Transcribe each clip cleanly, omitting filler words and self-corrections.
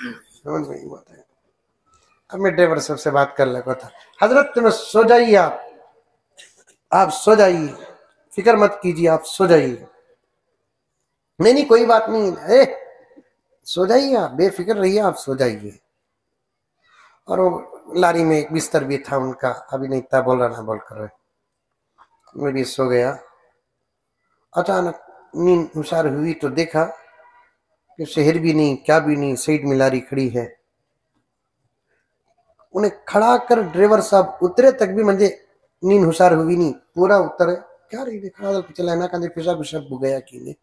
समझ में नहीं आता है। अब मैं ड्राइवर साहब से बात कर लगा था, हजरत तुम्हें सो जाइए, आप सो जाइए, फिक्र मत कीजिए, आप सो जाइए। नहीं नहीं कोई बात नहीं, सो जाइए, आप बेफिक्र रहिए, आप सो जाइए। और वो लारी में एक बिस्तर भी था उनका, अभी नहीं था, बोल रहा ना बोल कर, मैं भी सो गया। अचानक नींद हुशार हुई तो देखा कि शहर भी नहीं, क्या भी नहीं, साइड में लारी खड़ी है। उन्हें खड़ा कर ड्राइवर साहब उतरे तक भी मुझे नींद हुशार हुई नहीं, पूरा उतरे क्या रही खड़ा चला ना, कहते पेशाब पेशाब हो गया कि नहीं।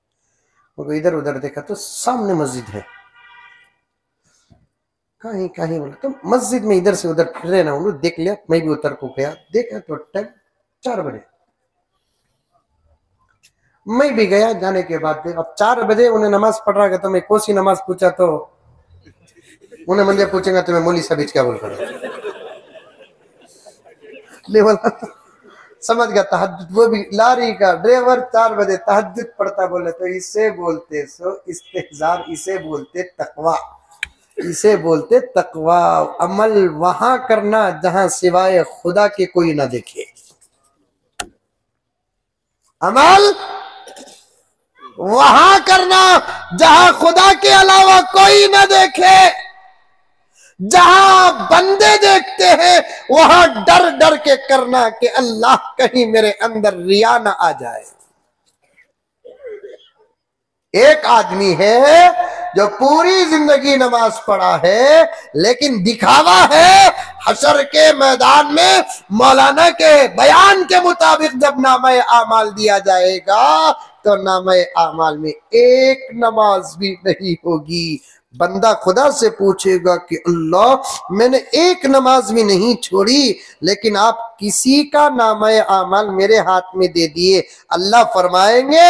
वो इधर उधर देखा तो सामने मस्जिद है, कहीं कहीं बोला तो मस्जिद में इधर से उधर फिर रहे ना, उन्होंने देख लिया। मैं भी उतर को गया, देखा तो टाइम 4 बजे। मैं भी गया, जाने के बाद अब 4 बजे उन्हें नमाज पढ़ रहा था। मैं कोसी नमाज पूछा तो उन्हें मंदिर पूछेगा तो मैं मौली साहब क्या बोल रहा नहीं बोला, समझ गया तहज्जुद, वो भी लारी का ड्राइवर 4 बजे तहज्जुद पढ़ता। बोले तो इसे बोलते सो इस्तेजार, इसे बोलते तकवा, इसे बोलते तकवा। अमल वहां करना जहां सिवाय खुदा के कोई ना देखे, अमल वहां करना जहां खुदा के अलावा कोई ना देखे। जहां बंदे देखते हैं वहां डर डर के करना कि अल्लाह कहीं मेरे अंदर रिया ना आ जाए। एक आदमी है जो पूरी जिंदगी नमाज पढ़ा है, लेकिन दिखावा है हशर के मैदान में मौलाना के बयान के मुताबिक जब नामे आमाल दिया जाएगा तो नामे आमाल में एक नमाज भी नहीं होगी। बंदा खुदा से पूछेगा कि अल्लाह मैंने एक नमाज भी नहीं छोड़ी, लेकिन आप किसी का नामे आमाल मेरे हाथ में दे दिए। अल्लाह फरमाएंगे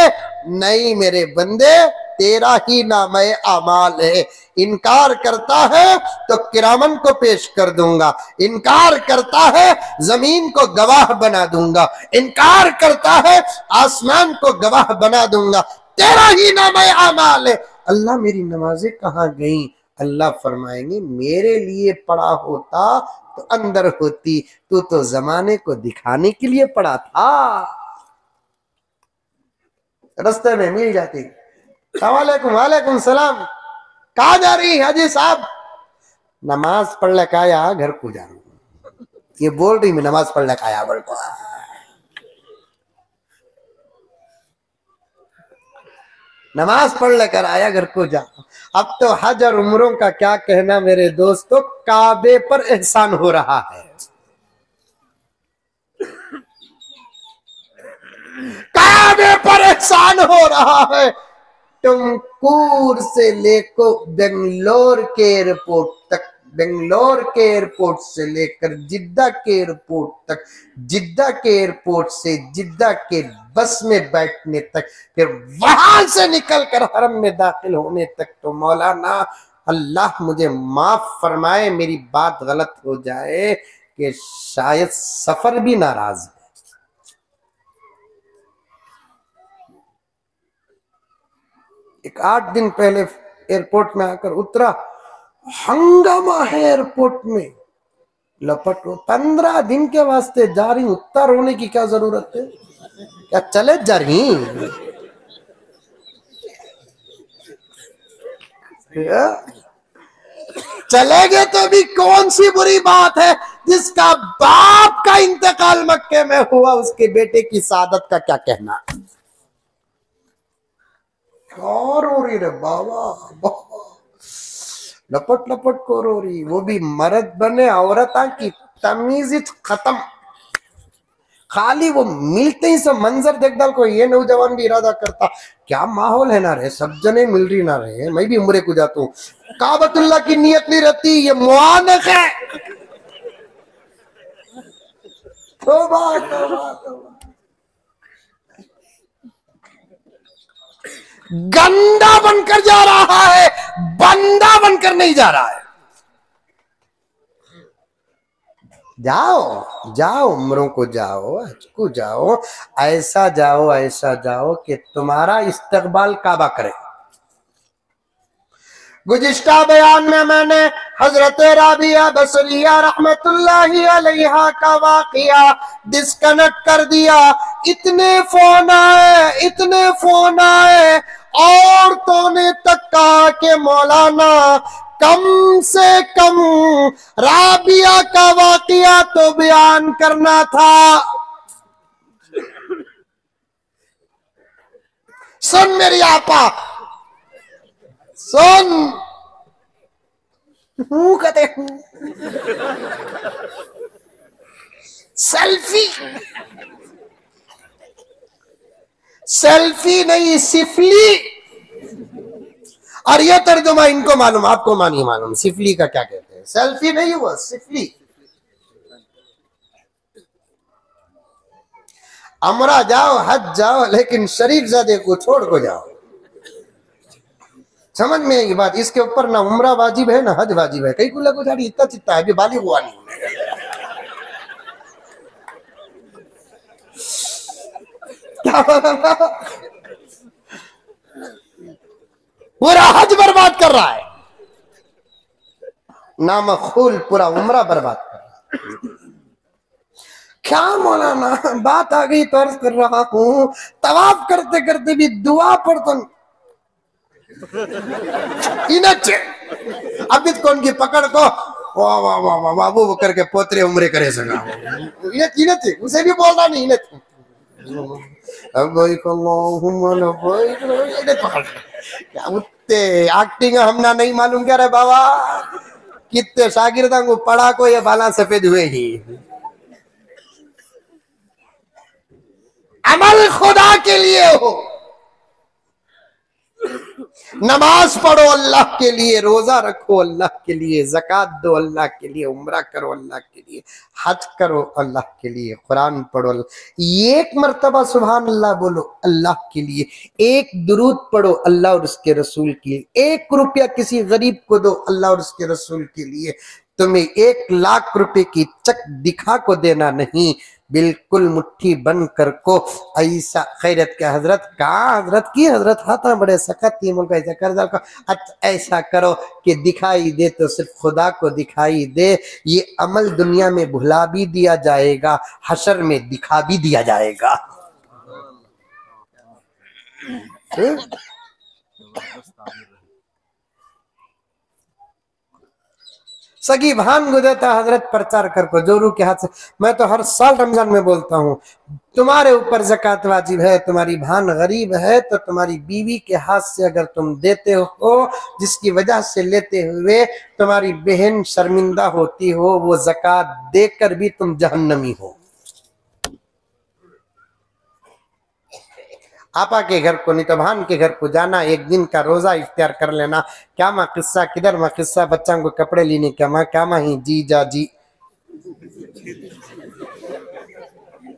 नहीं मेरे बंदे, तेरा ही नामे आमाल है। इनकार करता है तो किरामन को पेश कर दूंगा, इनकार करता है जमीन को गवाह बना दूंगा, इनकार करता है आसमान को गवाह बना दूंगा, तेरा ही नामे आमाल है। अल्लाह मेरी नमाजें कहाँ गई? अल्लाह फरमाएंगे मेरे लिए पढ़ा होता तो अंदर होती, तू तो जमाने को दिखाने के लिए पढ़ा था। रास्ते में मिल जाती, सलाम वालेकुम सलाम, कहा जा रही हाजी साहब? नमाज पढ़ ले आया, घर को जा रहा हूं। ये बोल रही मैं नमाज पढ़ ले आया, बोल को नमाज पढ़ लेकर आया, घर को जा। अब तो हज और उम्रों का क्या कहना मेरे दोस्तों, काबे पर एहसान हो रहा है, काबे पर एहसान हो रहा है। टुमकुर से लेको बेंगलोर के एयरपोर्ट तक, बेंगलोर के एयरपोर्ट से लेकर जिद्दा के एयरपोर्ट तक, जिद्दा के एयरपोर्ट से जिद्दा के बस में बैठने तक, फिर वहां से निकलकर हरम में दाखिल होने तक, तो मौलाना अल्लाह मुझे माफ फरमाए मेरी बात गलत हो जाए कि शायद सफर भी नाराज है। एक 8 दिन पहले एयरपोर्ट में आकर उतरा, हंगामा है एयरपोर्ट में, लपट। 15 दिन के वास्ते जा रही, उतना रोने की क्या जरूरत है? क्या चले जा रही? चले गए तो भी कौन सी बुरी बात है? जिसका बाप का इंतकाल मक्के में हुआ उसके बेटे की सादत का क्या कहना? और रो रही रे बाबा, बाबा लपट लपट को रो रही, वो भी मर्द बने औरत की तमीज खत्म। खाली वो मिलते ही सब मंजर देख डाल को ये नौजवान भी इरादा करता क्या माहौल है ना रे, सब जने मिल रही ना रहे, मैं भी उम्रे को जाता हूँ। काबतुल्लाह की नियत नहीं रहती, ये मुआनक है। तौबा तौबा तौबा, गंदा बनकर जा रहा है, बंदा बनकर नहीं जा रहा है। जाओ जाओ, उम्रों को जाओ, हज को जाओ, ऐसा जाओ ऐसा जाओ कि तुम्हारा इस्तकबाल काबा करे। गुज़िश्ता बयान में मैंने हजरत राबिया बसरिया रहमतुल्लाहि अलैहा का वाक़िया डिस्कनेक्ट कर दिया। इतने फोन आए औरतों ने तक कहा कि मौलाना कम से कम राबिया का वाक़िया तो बयान करना था। सुन मेरी आपा, सुन, हूं कहते हूं। सेल्फी नहीं, सिफली। और यह तर्जुमा इनको मालूम, आपको नहीं मालूम सिफली का क्या कहते हैं। सेल्फी नहीं हुआ, सिफली। अमरा जाओ, हज जाओ, लेकिन शरीफ ज़ादे को छोड़ को जाओ। समझ में ये बात। इसके ऊपर ना उम्रा वाजिब है ना हज वाजिब है। कई को लगो जारी इतना चित्ता है, अभी बालिग हुआ नहीं। क्या पूरा हज बर्बाद कर रहा है, नामखूल पूरा उम्रा बर्बाद कर रहा है। क्या मौलाना बात आ गई तो अर्ज कर रहा हूं, तवाफ करते करते भी दुआ पढ़ता अब कौन की पकड़ को वाह वाह वाह वाह वाह वो करके पोतरे उम्रे करे सका उसे भी बोलना नहीं क्या उतने एक्टिंग हमना नहीं मालूम क्या रे बाबा। कितने शागिर्दा को पढ़ा को ये बाला सफेद हुए ही। अमल खुदा के लिए हो। नमाज पढ़ो अल्लाह के लिए, रोजा रखो अल्लाह के लिए, ज़कात दो अल्लाह के लिए, उम्रा करो अल्लाह के लिए, हज करो अल्लाह के लिए, कुरान पढ़ो, एक मर्तबा सुभान अल्लाह बोलो अल्लाह के लिए, एक दुरूद पढ़ो अल्लाह और उसके रसूल के लिए, 1 रुपया किसी गरीब को दो अल्लाह और उसके रसूल के लिए। तुम्हें 1 लाख रुपए की चक दिखा को देना नहीं, बिल्कुल मुट्ठी बंद कर को ऐसा खैरत के हजरत कहा, हजरत की हजरत हाथा बड़े सख्त थी मुल्क ऐसा कर को ऐसा करो कि दिखाई दे तो सिर्फ खुदा को दिखाई दे। ये अमल दुनिया में भुला भी दिया जाएगा, हशर में दिखा भी दिया जाएगा। सगी भान गुजरता हजरत प्रचार कर को जोरू के हाथ से। मैं तो हर साल रमजान में बोलता हूँ, तुम्हारे ऊपर ज़कात वाजिब है, तुम्हारी भान गरीब है तो तुम्हारी बीवी के हाथ से अगर तुम देते हो, जिसकी वजह से लेते हुए तुम्हारी बहन शर्मिंदा होती हो, वो ज़कात देकर भी तुम जहन्नमी हो। आपा के घर को नहीं तो भान के घर को जाना, 1 दिन का रोजा इफ्तार कर लेना। क्या माँ किस्सा किधर माँ किस्सा, बच्चा को कपड़े लेने क्या माँ क्या माँ ही जी जा जी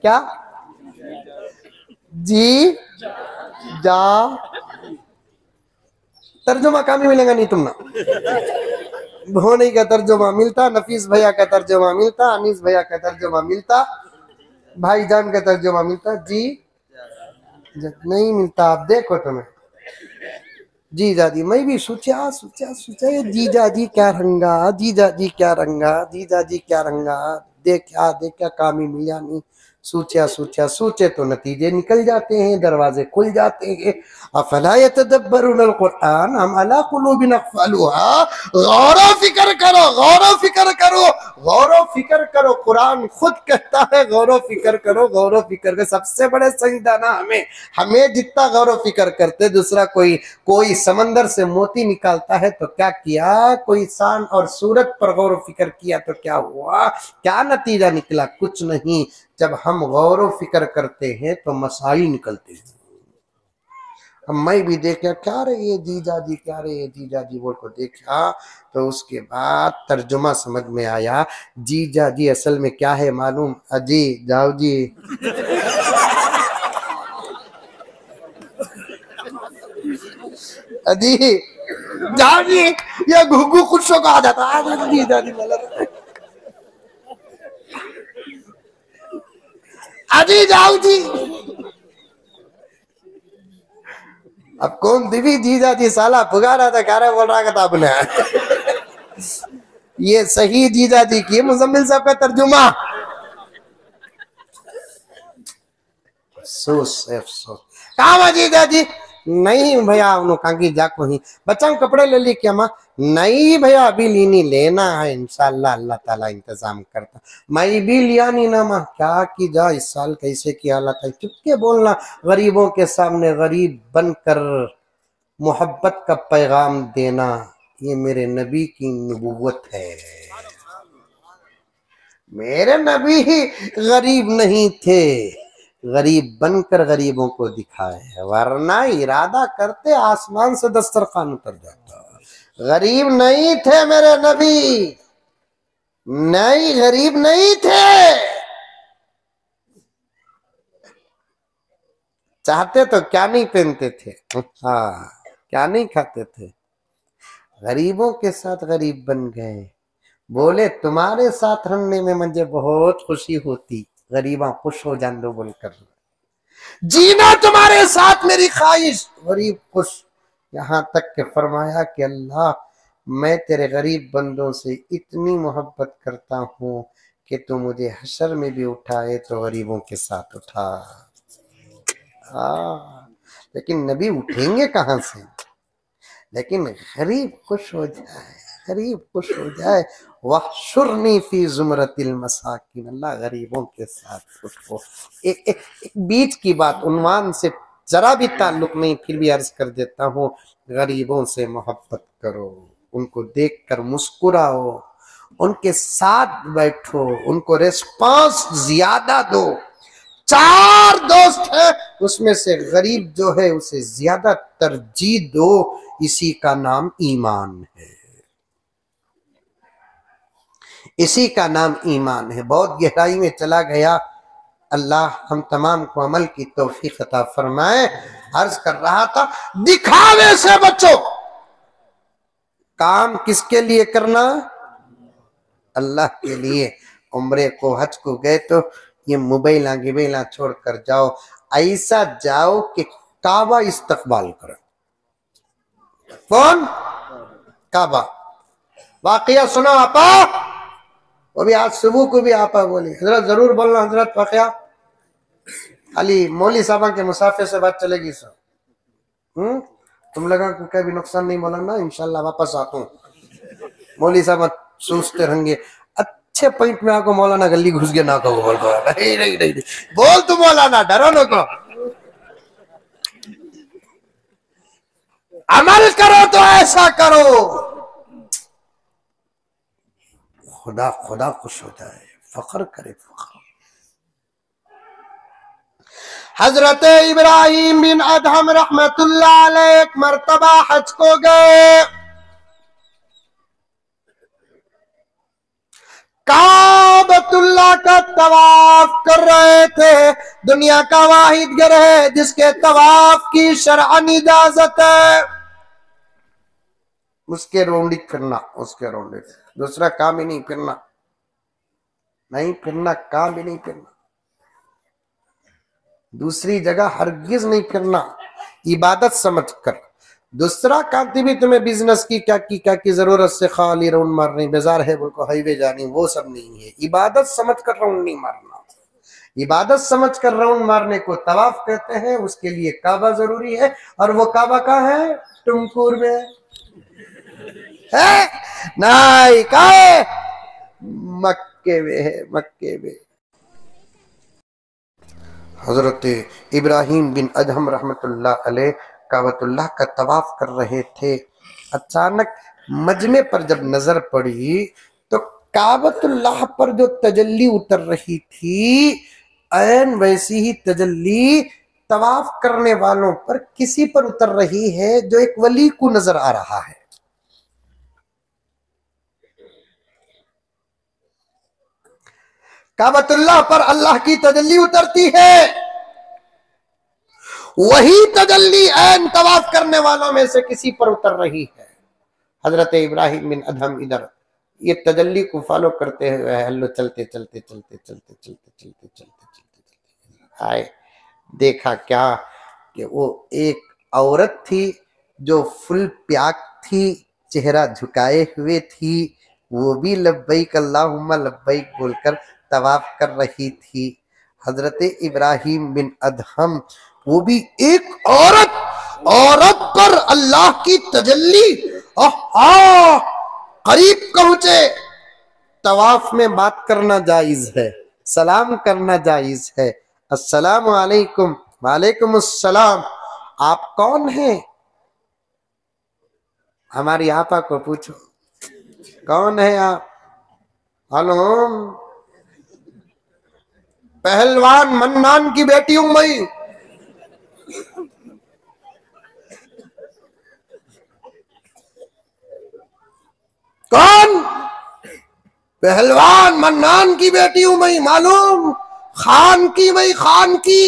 क्या जी जा तर्जुमा काम ही मिलेगा नहीं तुम ना। भोनी का तर्जुमा मिलता, नफीस भैया का तर्जुमा मिलता, अनीस भैया का तर्जुमा मिलता, भाईजान का तर्जुमा मिलता, जी नहीं मिलता। आप देखो तुम्हें जी जाजी, मैं भी सोचा जीजा जी क्या रंगा, जीजा जी क्या रंगा, जीजा जी क्या रंगा, देखा काम ही मिला नहीं। सोचे तो नतीजे निकल जाते हैं, दरवाजे खुल जाते हैं। अफला यतदब्बरुनल कुरान अम अला कुलूबिन अक़फ़ालुहा। गौर फिक्र करो, कुरान खुद कहता है गौर फिक्र करो। सबसे बड़े सईदाना हमें जितना गौर फिक्र करते, दूसरा कोई समंदर से मोती निकालता है तो क्या किया, कोई शान और सूरत पर गौर फिक्र किया तो क्या हुआ, क्या नतीजा निकला, कुछ नहीं। जब हम गौर फिक्र करते हैं तो मसाइल निकलते हैं। अब मैं भी देखा क्या रही है जीजा जी, क्या रही है जीजा जी बोल को देखा तो उसके बाद तर्जुमा समझ में आया। जीजा जी असल में क्या है मालूम, अजी जाओ जी अजी जाओ जी, ये घुघू खुशों का आ जाता है जीजा जी अजी जाओ जी। अब कौन दिवी जीजा जी साला पुगा रहा था, कह रहा बोल रहा किताब ने ये सही जीजा जी की मुजम्मिल साहब का तर्जुमा। अफसोस अफसोस। कहा जीजा जी? नहीं भैया उन्होंने कहा कि जाको ही बच्चा कपड़े ले ली क्या माँ? नहीं भैया अभी लीनी लेना है, इंशाल्लाह अल्लाह ताला इंतजाम करता। मैं भी लिया नहीं ना माँ, क्या की जा इस साल कैसे की हालत है। चुपके बोलना, गरीबों के सामने गरीब बनकर मोहब्बत का पैगाम देना, ये मेरे नबी की नबूवत है। मेरे नबी ही गरीब नहीं थे, गरीब बनकर गरीबों को दिखाए, वरना इरादा करते आसमान से दस्तरखान उतर जाता। गरीब नहीं थे मेरे नबी, नहीं गरीब नहीं थे। चाहते तो क्या नहीं पहनते थे, हाँ क्या नहीं खाते थे, गरीबों के साथ गरीब बन गए। बोले तुम्हारे साथ रहने में मुझे बहुत खुशी होती, गरीबा खुश हो जान दो बोलकर, जीना तुम्हारे साथ मेरी ख्वाहिश, गरीब खुश। यहां तक के फरमाया कि अल्लाह मैं तेरे गरीब बंदों से इतनी मोहब्बत करता हूं कि तू मुझे हशर में भी उठाए तो गरीबों के साथ उठा। लेकिन नबी उठेंगे कहां से, लेकिन गरीब खुश हो जाए, गरीब खुश हो जाए। वहशुरनी फी जुमरतिल मसाकिन, अल्लाह गरीबों के साथ उठो। एक बीच की बात, उन्वान से जरा भी ताल्लुक नहीं, फिर भी अर्ज कर देता हूँ, गरीबों से मोहब्बत करो, उनको देखकर मुस्कुराओ, उनके साथ बैठो, उनको रिस्पांस ज्यादा दो। 4 दोस्त है, उसमें से गरीब जो है उसे ज्यादा तरजीह दो, इसी का नाम ईमान है, इसी का नाम ईमान है। बहुत गहराई में चला गया, अल्लाह हम तमाम को अमल की तौफीक अता फरमाए। अर्ज कर रहा था, दिखावे से बचो। काम किसके लिए करना? अल्लाह के लिए। उम्रे को हज को गए तो ये मोबाइल गिबेला छोड़कर जाओ, ऐसा जाओ कि काबा इस्तकबाल करो। कौन? काबा। वाकया सुनो आपा, वो भी आज सुबह को भी आपा बोली, हजरत जरूर बोलना हजरत वाकया, खाली मौली साहबा के मुसाफिर से बात चलेगी सर। तुम लोगों को क्या भी नुकसान नहीं बोला ना, इंशाल्लाह वापस आता हूँ। मौली साहब सोचते रहेंगे, अच्छे पॉइंट में आको मौलाना गली घुस गया ना कहो, बोल नहीं नहीं नहीं बोल तू मौलाना, डरो न को, अमल करो तो ऐसा करो खुदा खुदा खुश हो जाए, फख्र करे फख्र। हजरत इब्राहिम बिन अदहम रहमतुल्लाह अलैह एक मर्तबा हज को गए, काबतुल्लाह का तवाफ कर रहे थे। दुनिया का वाहिद घर है जिसके तवाफ की शरअन इजाजत है, उसके रौंडी फिरना, उसके रौंडी, दूसरा काम ही नहीं फिरना, नहीं फिरना, काम ही नहीं फिरना, दूसरी जगह हरगिज नहीं फिरना, इबादत समझकर। दूसरा काम भी तुम्हें बिजनेस की क्या की जरूरत से खाली राउंड मारनी, बाजार है को हाईवे जानी, वो सब नहीं है। इबादत समझकर राउंड नहीं मारना, इबादत समझकर राउंड मारने को तवाफ कहते हैं। उसके लिए काबा जरूरी है, और वो काबा कहाँ है? टुमकुर में है, नहीं कहाँ है? मक्के में है, मक्के में। हजरत इब्राहिम बिन अदहम रहमतुल्लाह अलैह काबतुल्लाह का तवाफ कर रहे थे। अचानक मजमे पर जब नजर पड़ी तो काबतुल्लाह पर जो तजल्ली उतर रही थी, ऐन वैसी ही तजल्ली तवाफ करने वालों पर किसी पर उतर रही है जो एक वली को नजर आ रहा है। काबतुल्लाह पर अल्लाह की तजल्ली उतरती है, वही तजल्ली ऐन तवाफ करने वालों में से किसी पर उतर रही है। हजरत इब्राहिम बिन अदहम इधर ये तजल्ली को फॉलो करते हुए हल्लो चलते चलते चलते चलते चलते चलते चलते चलते चलते आए, देखा क्या कि वो एक औरत थी जो फुल प्याक थी, चेहरा झुकाए हुए थी, वो भी लब्बैक अल्लाहुम्मा लब्बैक बोलकर तवाफ कर रही थी। हजरत इब्राहिम बिन अदहम, वो भी एक औरत, औरत पर अल्लाह की तजल्ली, करीब पहुंचे। तवाफ में बात करना जायज है, सलाम करना जायज है। अस्सलाम वालेकुम, वालेकुम अस्सलाम, आप कौन हैं? हमारी आपा को पूछो, कौन है आप? मालूम, पहलवान मन्नान की बेटी हूं मैं। कौन? पहलवान मन्नान की बेटी हूं मैं। मालूम, खान की, मैं खान की।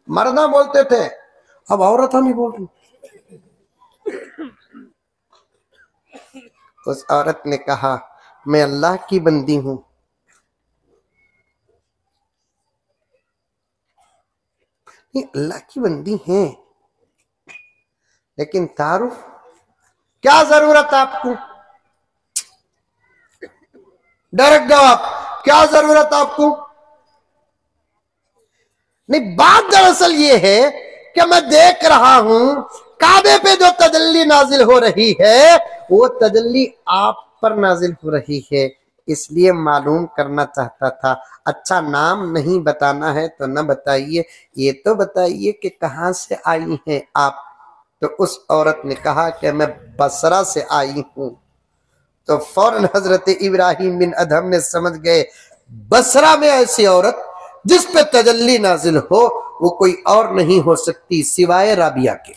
मर्दा बोलते थे, अब औरत हम ही बोल रही। उस औरत ने कहा, मैं अल्लाह की बंदी हूं। ये अल्लाह की बंदी हैं, लेकिन तारुफ क्या जरूरत आपको? डायरेक्ट जवाब, क्या जरूरत आपको? नहीं, बात दरअसल ये है कि मैं देख रहा हूं काबे पे जो तजल्ली नाजिल हो रही है, वो तजल्ली आप पर नाजिल हो रही है, इसलिए मालूम करना चाहता था। अच्छा, नाम नहीं बताना है तो न बताइए, ये तो बताइए कि कहां से आई हैं आप? तो उस औरत ने कहा कि मैं बसरा से आई हूं। तो फौरन हजरत इब्राहिम बिन अदहम ने समझ गए, बसरा में ऐसी औरत जिस पे तजल्ली नाजिल हो, वो कोई और नहीं हो सकती सिवाय राबिया के।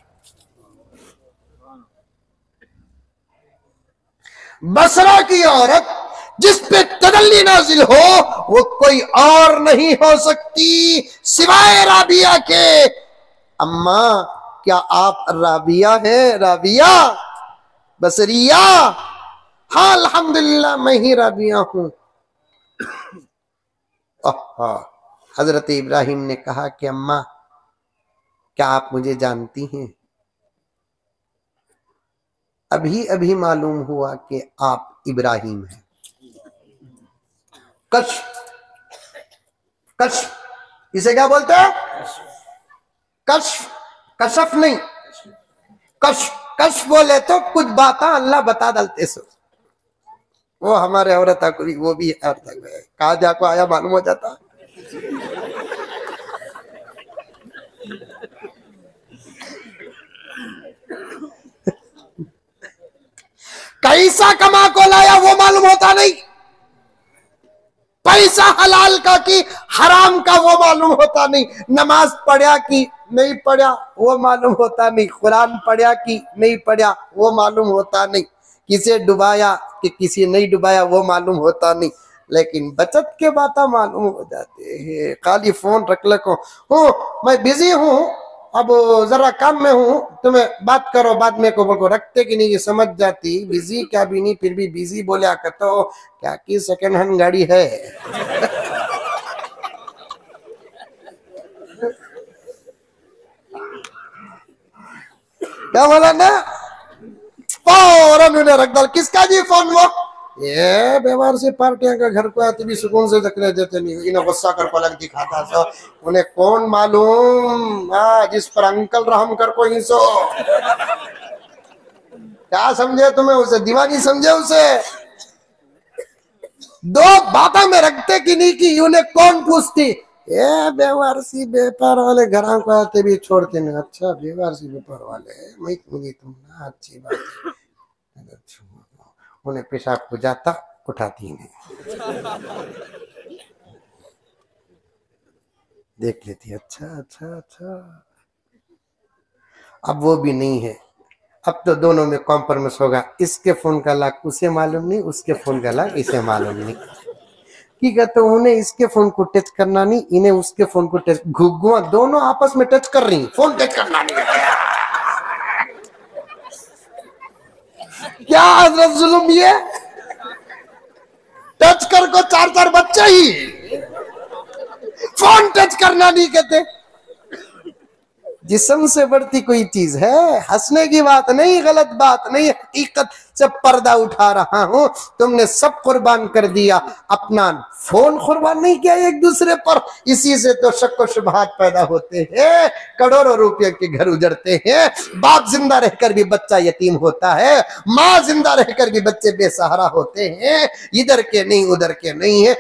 बसरा की औरत जिस पे तजल्ली नाजिल हो, वो कोई और नहीं हो सकती सिवाय राबिया के। अम्मा, क्या आप राबिया हैं? राबिया बसरिया? हाँ अल्हम्दुलिल्लाह, मैं ही राबिया हूं। हजरत इब्राहिम ने कहा कि अम्मा, क्या आप मुझे जानती हैं? अभी अभी मालूम हुआ कि आप इब्राहिम हैं। कश्फ, कश्फ इसे क्या बोलते हैं? कश्फ, कशफ नहीं, कश्फ। कश्फ बोले तो कुछ बातें अल्लाह बता डालते सो। वो हमारे औरत वो भी कहा जाको आया मालूम हो जाता। कैसा कमा को लाया वो मालूम होता नहीं, पैसा हलाल का कि हराम का वो मालूम होता नहीं, नमाज पढ़ा कि नहीं पढ़ा वो मालूम होता नहीं, कुरान पढ़ा कि नहीं पढ़ा वो मालूम होता नहीं, किसे डुबाया कि किसी नहीं डुबाया वो मालूम होता नहीं, लेकिन बचत के बातें मालूम हो जाते हैं। खाली फोन रख लो, मैं बिजी हूँ, अब जरा काम में हूँ, तुम्हें बात करो बाद में को रखते कि नहीं, ये समझ जाती बिजी क्या भी नहीं, फिर भी बिजी बोले तो क्या की सेकंड हैंड गाड़ी है। क्या बोला ना, फौरन उन्हें रख डाल। किसका जी फोन? वो ये व्यवहार से पार्टियां का घर को आते भी सुकून से रखने देते नहीं, इन्हें गुस्सा कर पलक दिखाता सो, उन्हें कौन मालूम जिस पर अंकल रहम कर को ही सो। क्या समझे तुम्हें उसे? दीवानी समझे उसे? दो बातें में रखते कि नहीं कि उन्हें कौन पूछती? ये बेवारसी व्यापार वाले घर को आते भी छोड़ते नहीं। अच्छा, बेवारसी व्यापार वाले मैं तुम ना, अच्छी बात है। उन्हें पेशाब को जाता उठाती नहीं, देख लेती। अच्छा अच्छा अच्छा, अब वो भी नहीं है। अब तो दोनों में कॉम्प्रोमाइज होगा, इसके फोन का लाख उसे मालूम नहीं, उसके फोन का लाख इसे मालूम नहीं। ठीक है, तो उन्हें इसके फोन को टच करना नहीं, इन्हें उसके फोन को टच, घुगुआ दोनों आपस में टच कर रही, फोन टच करना नहीं। क्या हजरत जुल्म ये? टच कर को चार चार बच्चे ही, फोन टच करना नहीं कहते। जिस्म से बढ़ती कोई चीज है? हंसने की बात नहीं, गलत बात नहीं, हकीकत से पर्दा उठा रहा हूं। तुमने सब कुर्बान कर दिया, अपना फोन कुर्बान नहीं किया एक दूसरे पर। इसी से तो शक व शुबहात पैदा होते हैं, करोड़ों रुपए के घर उजड़ते हैं। बाप जिंदा रहकर भी बच्चा यतीम होता है, माँ जिंदा रहकर भी बच्चे बेसहारा होते हैं। इधर के नहीं उधर के नहीं है।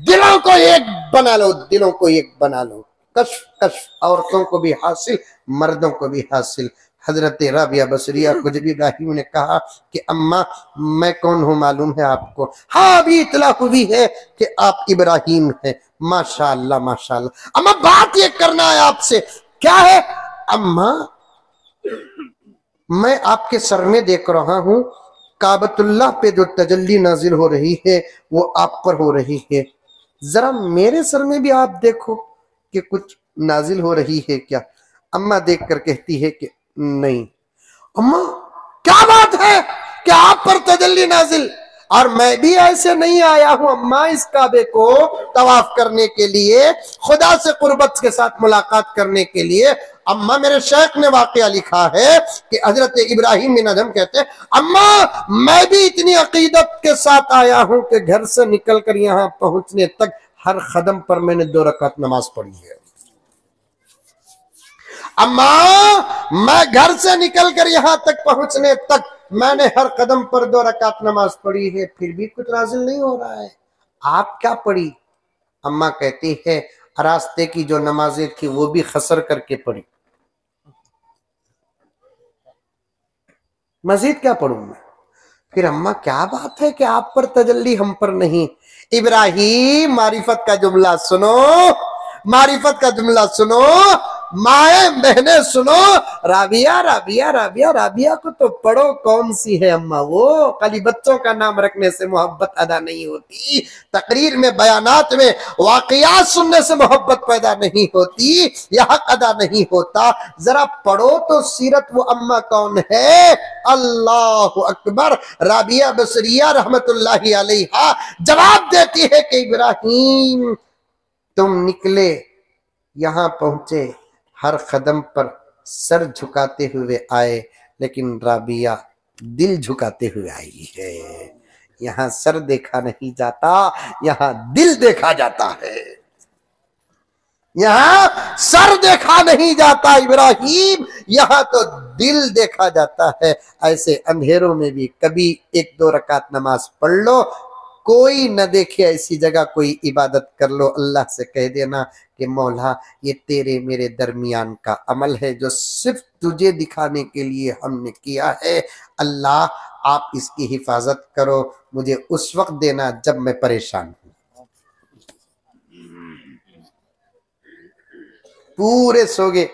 दिलों को एक बना लो, दिलों को एक बना लो। कश्फ कश्फ औरतों को भी हासिल, मर्दों को भी हासिल। हजरत राबिया बसरिया को जब इब्राहिम ने कहा कि अम्मा मैं कौन हूं मालूम है आपको? हाँ अभी इतला हुई है कि आप इब्राहिम हैं। माशाअल्लाह माशाअल्लाह। अम्मा बात ये करना है आपसे। क्या है? अम्मा मैं आपके सर में देख रहा हूं काबतुल्लाह पे जो तजल्ली नाजिल हो रही है वो आप पर हो रही है। जरा मेरे सर में भी आप देखो कि कुछ नाजिल हो रही है क्या? अम्मा देखकर कहती है कि नहीं। अम्मा क्या बात है कि आप पर तजल्ली नाजिल? और मैं भी ऐसे नहीं आया हूं अम्मा इस काबे को तवाफ करने के लिए, खुदा से कुर्बत के साथ मुलाकात करने के लिए। अम्मा मेरे शेख ने वाकया लिखा है कि हजरत इब्राहिम बिन अदम कहते हैं अम्मा मैं भी इतनी अकीदत के साथ आया हूं कि घर से निकलकर यहां पहुंचने तक हर कदम पर मैंने 2 रकात नमाज पढ़ी है। अम्मा मैं घर से निकलकर यहां तक पहुंचने तक मैंने हर कदम पर 2 रकात नमाज पढ़ी है, फिर भी कुछ नाजिल नहीं हो रहा है। आप क्या पढ़ी? अम्मा कहती है रास्ते की जो नमाजें थी वो भी खसर करके पढ़ी। मजीद क्या पढ़ूं मैं? फिर अम्मा क्या बात है कि आप पर तजल्ली हम पर नहीं? इब्राहिम मारिफत का जुमला सुनो, मारिफत का जुमला सुनो, माए बहने सुनो। राबिया राबिया राबिया राबिया को तो पढ़ो। कौन सी है अम्मा वो? खाली बच्चों का नाम रखने से मोहब्बत अदा नहीं होती, तकरीर में बयानात में वाकयात सुनने से मोहब्बत पैदा नहीं होती, यह हक अदा नहीं होता। जरा पढ़ो तो सीरत वो अम्मा कौन है। अल्लाह अकबर। राबिया बसरिया रहमतुल्लाहि अलैहा जवाब देती है कि इब्राहिम तुम निकले, यहां पहुंचे, हर कदम पर सर झुकाते हुए आए, लेकिन राबिया दिल झुकाते हुए आई है। यहां सर देखा नहीं जाता, यहां दिल देखा जाता है। यहां सर देखा नहीं जाता इब्राहिम, यहां तो दिल देखा जाता है। ऐसे अंधेरों में भी कभी 1-2 रकात नमाज पढ़ लो, कोई न देखे ऐसी जगह कोई इबादत कर लो। अल्लाह से कह देना कि मौला ये तेरे मेरे दरमियान का अमल है जो सिर्फ तुझे दिखाने के लिए हमने किया है। अल्लाह आप इसकी हिफाजत करो, मुझे उस वक्त देना जब मैं परेशान हूं। पूरे सोगे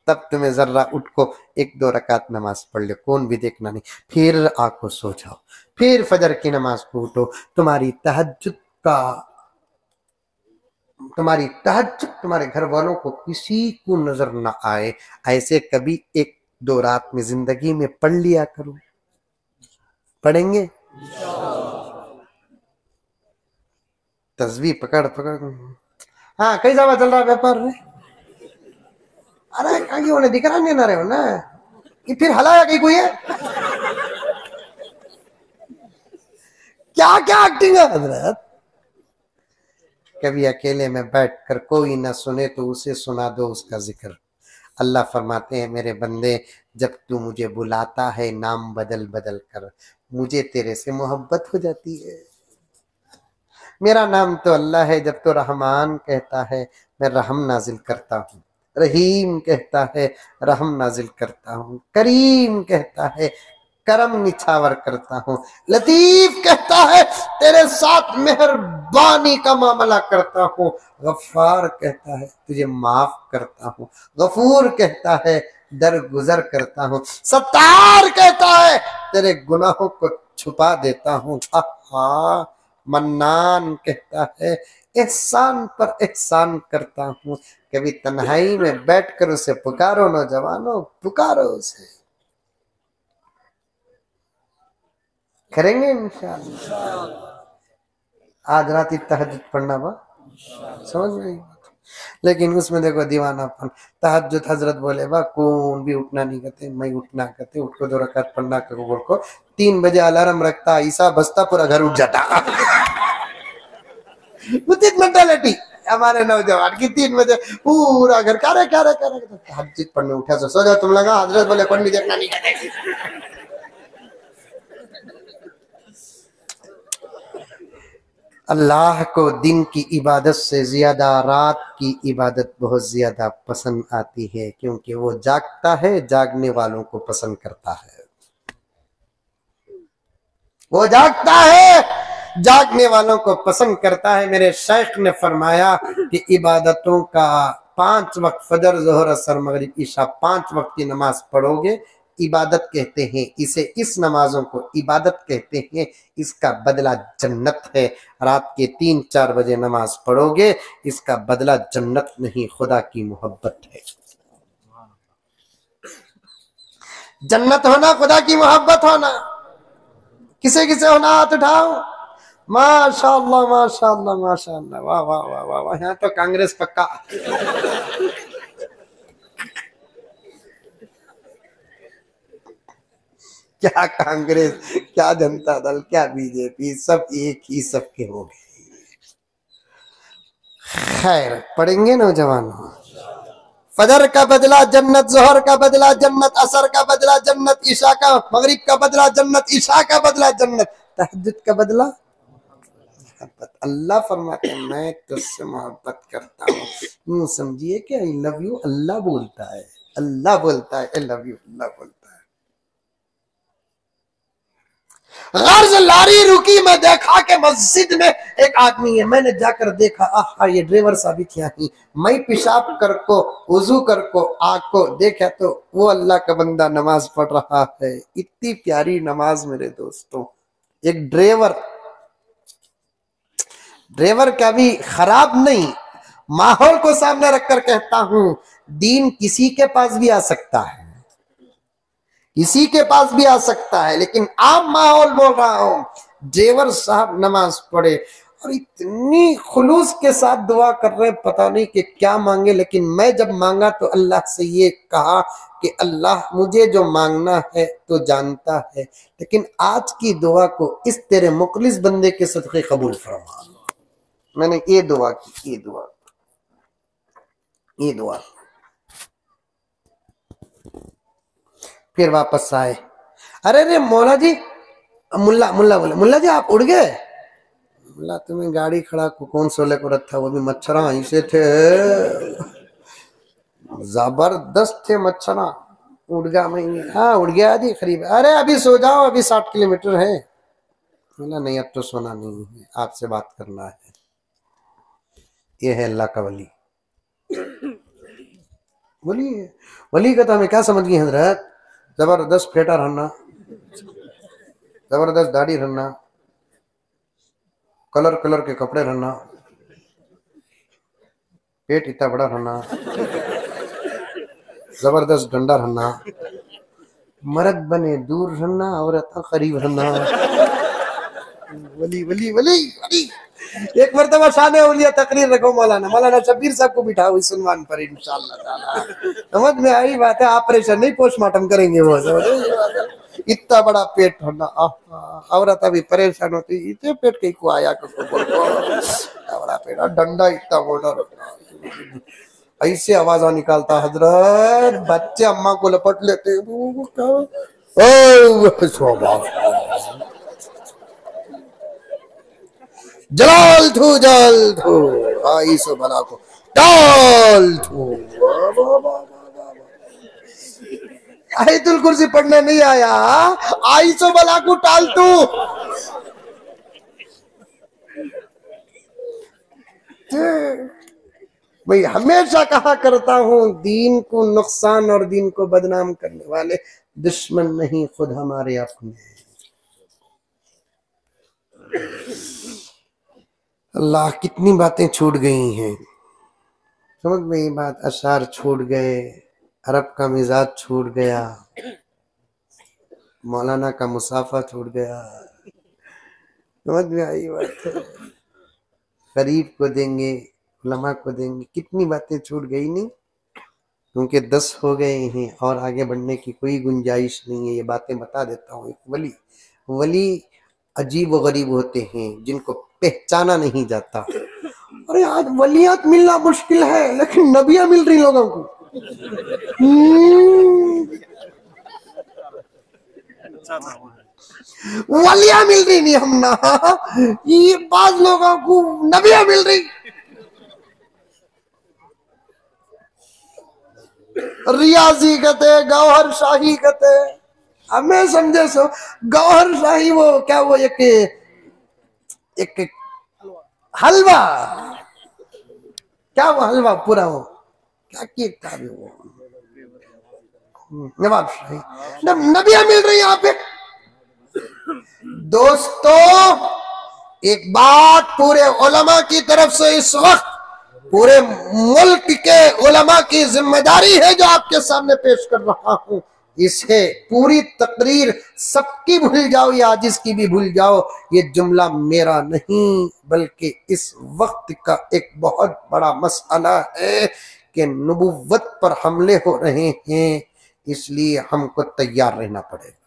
तब तुम्हें जर्रा उठ को 1-2 रकात नमाज पढ़ ले, कौन भी देखना नहीं। फिर आंखों सो जाओ, फिर फजर की नमाज को उठो। तुम्हारी तहज्जुद तुम्हारे घर वालों को किसी को नजर ना आए, ऐसे कभी 1-2 रात में जिंदगी में पढ़ लिया करो। पढ़ेंगे? तस्वीर पकड़ पकड़। हाँ कैसा चल रहा व्यापार में? अरे आगे उन्हें दिख रहा नहीं ना रहे हो ना कि फिर हलाया कहीं कोई है? क्या क्या एक्टिंग है हजरत? कभी अकेले में बैठकर कोई ना सुने तो उसे सुना दो उसका जिक्र। अल्लाह फरमाते हैं मेरे बंदे जब तू मुझे बुलाता है नाम बदल बदल कर, मुझे तेरे से मोहब्बत हो जाती है। मेरा नाम तो अल्लाह है, जब तो रहमान कहता है मैं रहम नाजिल करता हूँ, रहीम कहता है रहम नाजिल करता हूँ, करीम कहता है करम निछावर करता हूँ, लतीफ कहता है तेरे साथ मेहरबानी का मामला करता हूँ, गफ्फार कहता है तुझे माफ करता हूँ, गफूर कहता है दरगुजर करता हूँ, सत्तार कहता है तेरे गुनाहों को छुपा देता हूँ, मन्नान कहता है एहसान पर एहसान करता हूँ। कभी तन्हाई में बैठकर उसे पुकारो नौजवानों, पुकारो उसे। करेंगे इंशाअल्लाह। आज रात तहज्जुद पढ़ना बा, समझ में? लेकिन उसमें देखो दीवानापन। तहज्जुद हजरत बोले बा कौन भी उठना नहीं करते, मैं उठना करते, उठ को 2 रकात पढ़ना कबूल को। 3 बजे अलार्म रखता, ईसा बजता, पूरा घर उठ जाता। मेंटालिटी हमारे नौजवान की। 3 बजे पूरा घर क्या रे तहज्जुद पढ़ने उठा, सो जाओ तुम लगा। हजरत बोले कौन भी देखना नहीं करते। अल्लाह को दिन की इबादत से ज्यादा रात की इबादत बहुत ज्यादा पसंद आती है, क्योंकि वो जागता है, जागने वालों को पसंद करता है। वो जागता है, जागने वालों को पसंद करता है। मेरे शेख ने फरमाया कि इबादतों का 5 वक्त, फजर, जोहर, असर, मगरिब, ईशा, 5 वक्त की नमाज पढ़ोगे, इबादत कहते हैं इसे। इस नमाजों को इबादत कहते हैं, इसका बदला जन्नत है। रात के 3-4 बजे नमाज पढ़ोगे, इसका बदला जन्नत नहीं, खुदा की मोहब्बत है। जन्नत होना, खुदा की मोहब्बत होना। किसे किसे होना, हाथ उठाओ। माशाअल्लाह माशाअल्लाह माशाअल्लाह, वाह वाह वाह वाह वाह। यहाँ तो कांग्रेस पक्का। क्या कांग्रेस, क्या जनता दल, क्या बीजेपी, सब एक ही सबके हो गए। खैर, पढ़ेंगे नौजवानों। फजर का बदला जन्नत, जोहर का बदला जन्नत, असर का बदला जन्नत, ईशा का, मगरिब का बदला जन्नत, ईशा का बदला जन्नत, तहज्जुद का बदला मोहब्बत। अल्लाह फरमाते हैं मैं तुझसे मोहब्बत करता हूँ। यूं समझिए कि आई लव यू अल्लाह बोलता है, अल्लाह बोलता है आई लव यू, अल्लाह बोलता है। गर्ज लारी रुकी, मैं देखा कि मस्जिद में एक आदमी है। मैंने जाकर देखा, आहा ये ड्राइवर साबित यहाँ ही। मैं पेशाब कर को, वजू कर को, आग को देखा तो वो अल्लाह का बंदा नमाज पढ़ रहा है। इतनी प्यारी नमाज मेरे दोस्तों। एक ड्राइवर का भी खराब नहीं, माहौल को सामने रखकर कहता हूं, दीन किसी के पास भी आ सकता है, किसी के पास भी आ सकता है, लेकिन आप माहौल बोल रहा हूं। जेवर साहब नमाज पढ़े और इतनी खुलूस के साथ दुआ कर रहे, पता नहीं कि क्या मांगे। लेकिन मैं जब मांगा तो अल्लाह से ये कहा कि अल्लाह मुझे जो मांगना है तो जानता है, लेकिन आज की दुआ को इस तेरे मुखलिस बंदे के सदक़े कबूल फरमा। मैंने ये दुआ की, ये दुआ, ये दुआ। फिर वापस आए। अरे रे मौला जी, मुल्ला मुल्ला बोले, मुल्ला जी आप उड़ गए। मुल्ला तुम्हें गाड़ी खड़ा को कौन सोले को रखा, वो भी मच्छरा ऐसे थे, जबरदस्त थे मच्छरा। उड़ गया मैं, हाँ उड़ गया जी करीब। अरे अभी सो जाओ, अभी 60 किलोमीटर है। बोला नहीं अब तो सोना नहीं है, आपसे बात करना है। ये है अल्लाह का वली। बोलिए वली का तो हमें क्या समझ गए हजरत, जबरदस्त फेटा रहना, जबरदस्त दाढ़ी रहना, कलर कलर के कपड़े रहना, पेट इतना बड़ा रहना, जबरदस्त डंडा रहना, मर्द बने दूर रहना, औरत करीब रहना। वली वली वली वली। एक मरतबा शान औलिया तकरीर रखो, मौलाना शब्बीर साहब को बिठाओ इस सुनवान पर इंशाअल्लाह ताला। समझ में आई बात है, ऑपरेशन नहीं पोस्टमार्टम करेंगे वो। इतना बड़ा पेट होना, औरत अभी परेशान होती, इतने पेट कहीं को आया बड़ा पेट, डंडा इतना मोटा, ऐसे आवाजा निकालता हजरत, बच्चे अम्मा को लपट लेते। जलाल थू आई सो भला को डाल थू। आयतुल कुर्सी पढ़ने नहीं आया, आई सो भला को टाल तू। भाई हमेशा कहा करता हूं, दीन को नुकसान और दीन को बदनाम करने वाले दुश्मन नहीं, खुद हमारे अपने। अल्लाह कितनी बातें छूट गई हैं, समझ में ये बात। अशार छूट गए, अरब का मिजाज छूट गया, मौलाना का मुसाफा छूट गया, समझ में आई बात। गरीब को देंगे, उलमा को देंगे। कितनी बातें छूट गई नहीं, क्योंकि 10 हो गए हैं और आगे बढ़ने की कोई गुंजाइश नहीं है। ये बातें बता देता हूँ। एक वली अजीब व गरीब होते हैं जिनको पहचाना नहीं जाता। अरे आज वलियात मिलना मुश्किल है, लेकिन नबियां मिल रही लोगों को। वलियां मिल रही नहीं हम ना, ये बाज लोगों को नबियां मिल रही। रियाजी कहते, गौहर शाही कहते, हमें समझे सो गौहर शाही वो क्या, वो एक हलवा, क्या वो हलवा पूरा, वो क्या केक था वो, नवाब शाही। नबियां मिल रही यहाँ पे। दोस्तों एक बात पूरे उलमा की तरफ से इस वक्त पूरे मुल्क के उलमा की जिम्मेदारी है जो आपके सामने पेश कर रहा हूं। इसे पूरी तकरीर सबकी भूल जाओ या जिसकी भी भूल जाओ, ये जुमला मेरा नहीं बल्कि इस वक्त का एक बहुत बड़ा मसला है कि नबुव्वत पर हमले हो रहे हैं, इसलिए हमको तैयार रहना पड़ेगा।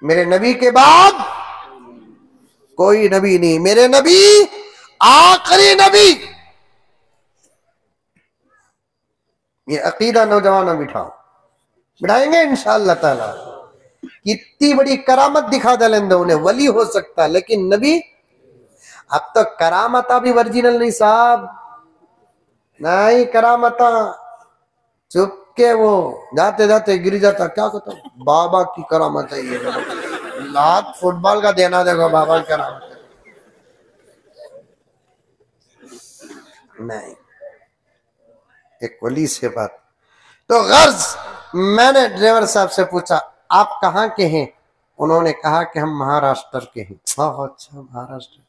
मेरे नबी के बाद कोई नबी नहीं, मेरे नबी आखिरी नबी। ये अकीदा नौजवानों बिठाएंगे इंशाअल्लाह ताला। कितनी बड़ी करामत दिखा दलेंगे उन्हें, वली हो सकता लेकिन नबी। अब तो करामता भी ओरिजिनल नहीं साहब, नहीं करामता चुप के वो जाते जाते गिर जाता, क्या कहता बाबा की करामत है ये। लात फुटबॉल का देना देखो बाबा की करामत है। नहीं, एक वली से बात। तो गर्ज मैंने ड्राइवर साहब से पूछा आप कहाँ के हैं, उन्होंने कहा कि हम महाराष्ट्र के हैं। अच्छा महाराष्ट्र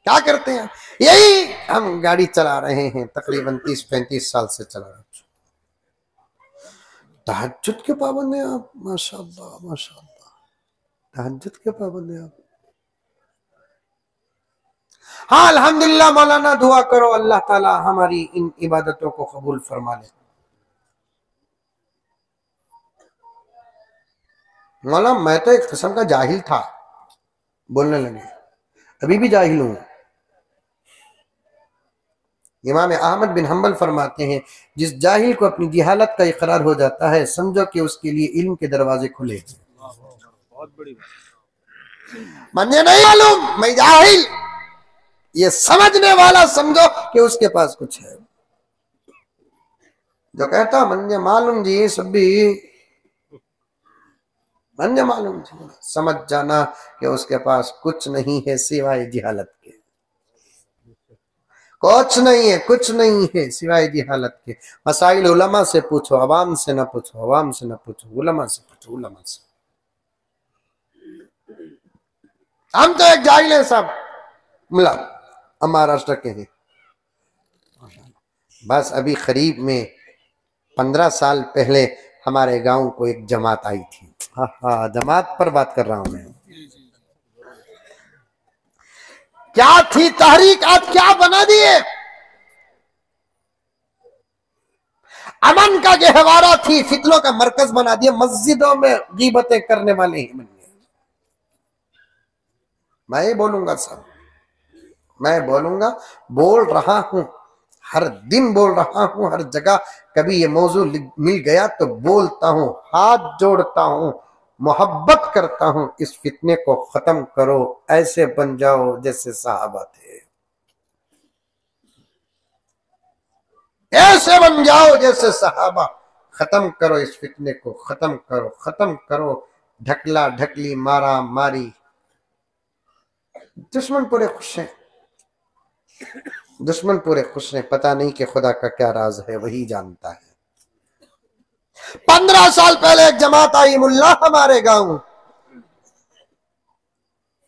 क्या करते हैं? यही हम गाड़ी चला रहे हैं, तकरीबन 30-35 साल से चला रहे हैं। तहज्जुद के पाबंद हैं आप, माशाअल्लाह माशाअल्लाह, तहज्जुद के पाबंद हैं आप। हाँ अल्हम्दुलिल्लाह मौलाना, दुआ करो अल्लाह ताला हमारी इन इबादतों को कबूल फरमा ले। मौलाना मैं तो एक किस्म का जाहिल था, बोलने लगे, अभी भी जाहिल हूं। इमाम अहमद बिन हम्बल फरमाते हैं जिस जाहिल को अपनी जिहालत का इकरार हो जाता है, समझो कि उसके लिए इल्म के दरवाजे खुले। बहुत बड़ी बात। मुझे नहीं मालूम, मैं जाहिल, ये समझने वाला समझो कि उसके पास कुछ है। जो कहता मुझे मालूम जी, सब भी मुझे मालूम जी, समझ जाना कि उसके पास कुछ नहीं है सिवाय जिहालत के। कुछ नहीं है, कुछ नहीं है सिवाय जिहालत के। मसाइल उलमा से पूछो, अवाम से ना पूछो, अवाम से ना पूछो, उलमा से पूछो, उलमा से। हम तो एक जाहिल है साहब, मुला हम महाराष्ट्र के हैं। बस अभी करीब में 15 साल पहले हमारे गांव को एक जमात आई थी। हाँ जमात पर बात कर रहा हूं मैं। क्या थी तहरीक, आज क्या बना दिए। अमन का गहवारा थी, फितलों का मरकज बना दिया, मस्जिदों में गीबतें करने वाले ही बन गए। मैं बोलूंगा सब, मैं बोलूंगा, बोल रहा हूं, हर दिन बोल रहा हूं, हर जगह। कभी ये मौजू मिल गया तो बोलता हूं, हाथ जोड़ता हूं, मोहब्बत करता हूं, इस फितने को खत्म करो, ऐसे बन जाओ जैसे सहाबा थे, ऐसे बन जाओ जैसे सहाबा। खत्म करो इस फितने को, खत्म करो, खत्म करो। ढकला ढकली, मारा मारी, दुश्मन पूरे खुश हैं, दुश्मन पूरे खुश हैं। पता नहीं कि खुदा का क्या राज है, वही जानता है। 15 साल पहले एक जमात आई मुल्ला हमारे गांव,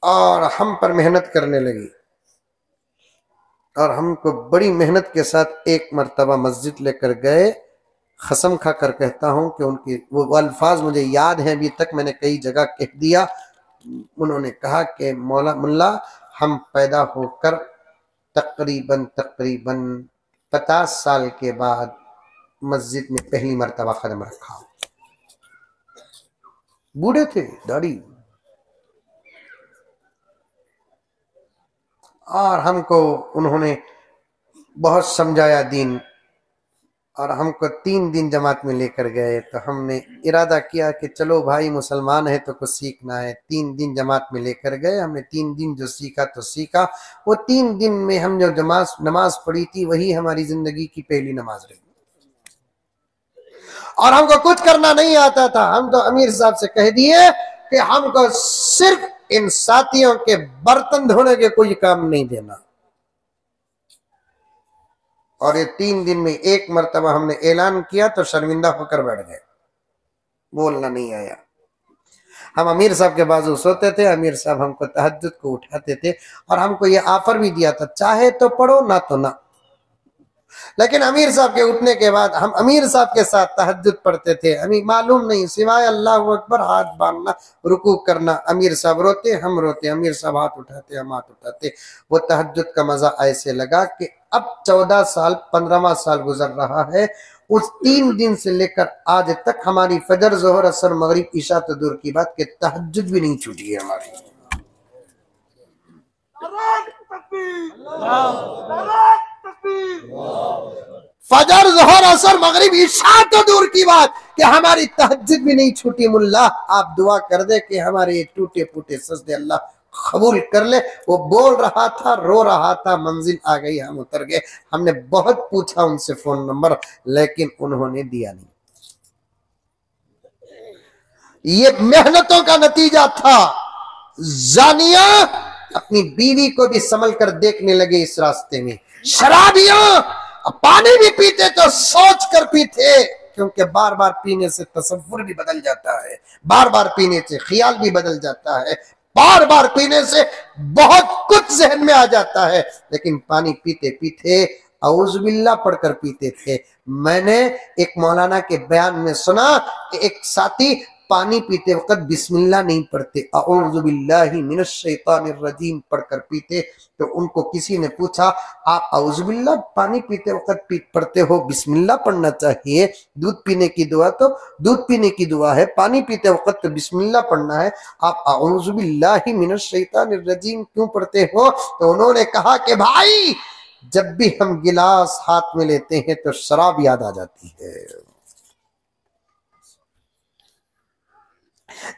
और हम पर मेहनत करने लगी, और हमको बड़ी मेहनत के साथ एक मर्तबा मस्जिद लेकर गए, कसम खाकर कहता हूं कि उनके वो अल्फाज मुझे याद हैं, अभी तक मैंने कई जगह कह दिया। उन्होंने कहा कि मौला मुल्ला, हम पैदा होकर तकरीबन 50 साल के बाद मस्जिद में पहली मर्तबा कदम रखा। बूढ़े थे, दाढ़ी, और हमको उन्होंने बहुत समझाया दीन, और हमको 3 दिन जमात में लेकर गए। तो हमने इरादा किया कि चलो भाई मुसलमान है तो कुछ सीखना है। 3 दिन जमात में लेकर गए, हमने 3 दिन जो सीखा तो सीखा। वो 3 दिन में हम जो नमाज पढ़ी थी वही हमारी जिंदगी की पहली नमाज रही। और हमको कुछ करना नहीं आता था। हम तो अमीर साहब से कह दिए कि हमको सिर्फ इन साथियों के बर्तन धोने के कोई काम नहीं देना। और ये 3 दिन में एक मर्तबा हमने ऐलान किया तो शर्मिंदा होकर बैठ गए, बोलना नहीं आया। हम अमीर साहब के बाजू सोते थे, अमीर साहब हमको तहज्जुद को उठाते थे, और हमको ये ऑफर भी दिया था, चाहे तो पढ़ो ना तो ना। लेकिन अमीर साहब के उठने के बाद हम अमीर साहब के साथ तहज्जुद पढ़ते थे। हमें मालूम नहीं सिवाय अल्लाह अकबर, हाथ बांधना, रुकू करना। अमीर साहब रोते, हम रोते, अमीर साहब हाथ उठाते, हम हाथ उठाते। वो तहज्जुद का मजा ऐसे लगा कि अब 14 साल 15वां साल गुजर रहा है। उस 3 दिन से लेकर आज तक हमारी फजर, जोहर, असर, मगरिब, ईशा तो दूर की बात कि तहज्जुद भी नहीं छूटी है हमारी। फजर, जोहर, असर, मगरिब, ईशा तो दूर की बात कि हमारी तहज्जुद भी नहीं छूटी। मुल्ला आप दुआ कर दे कि हमारे ये टूटे फूटे सजदे अल्लाह कबूल कर ले। वो बोल रहा था, रो रहा था, मंजिल आ गई, हम उतर गए। हमने बहुत पूछा उनसे फोन नंबर, लेकिन उन्होंने दिया नहीं। ये मेहनतों का नतीजा था। जानिया अपनी बीवी को भी संभल कर देखने लगे इस रास्ते में। शराबियां पानी भी पीते तो सोच कर पीते, क्योंकि बार बार पीने से तसव्वुर भी बदल जाता है, बार बार पीने से ख्याल भी बदल जाता है, बार बार पीने से बहुत कुछ जहन में आ जाता है। लेकिन पानी पीते पीते औज़ुबिल्लाह पढ़कर पीते थे। मैंने एक मौलाना के बयान में सुना कि एक साथी पानी पीते वक्त बिस्मिल्लाह नहीं पढ़ते, औज़ुबिल्लाहि मिनश शैतानिर रजीम पढ़कर पीते। तो उनको किसी ने पूछा, आप औज़ुबिल्लाह पानी पीते वक्त पढ़ते हो, बिस्मिल्लाह पढ़ना चाहिए, दूध पीने की दुआ तो दूध पीने की दुआ है, पानी पीते वक्त तो बिस्मिल्लाह पढ़ना है, आप औज़ुबिल्लाहि मिनश शैतानिर रजीम क्यों पढ़ते हो? तो उन्होंने कहा कि भाई जब भी हम गिलास हाथ में लेते हैं तो शराब याद आ जाती है।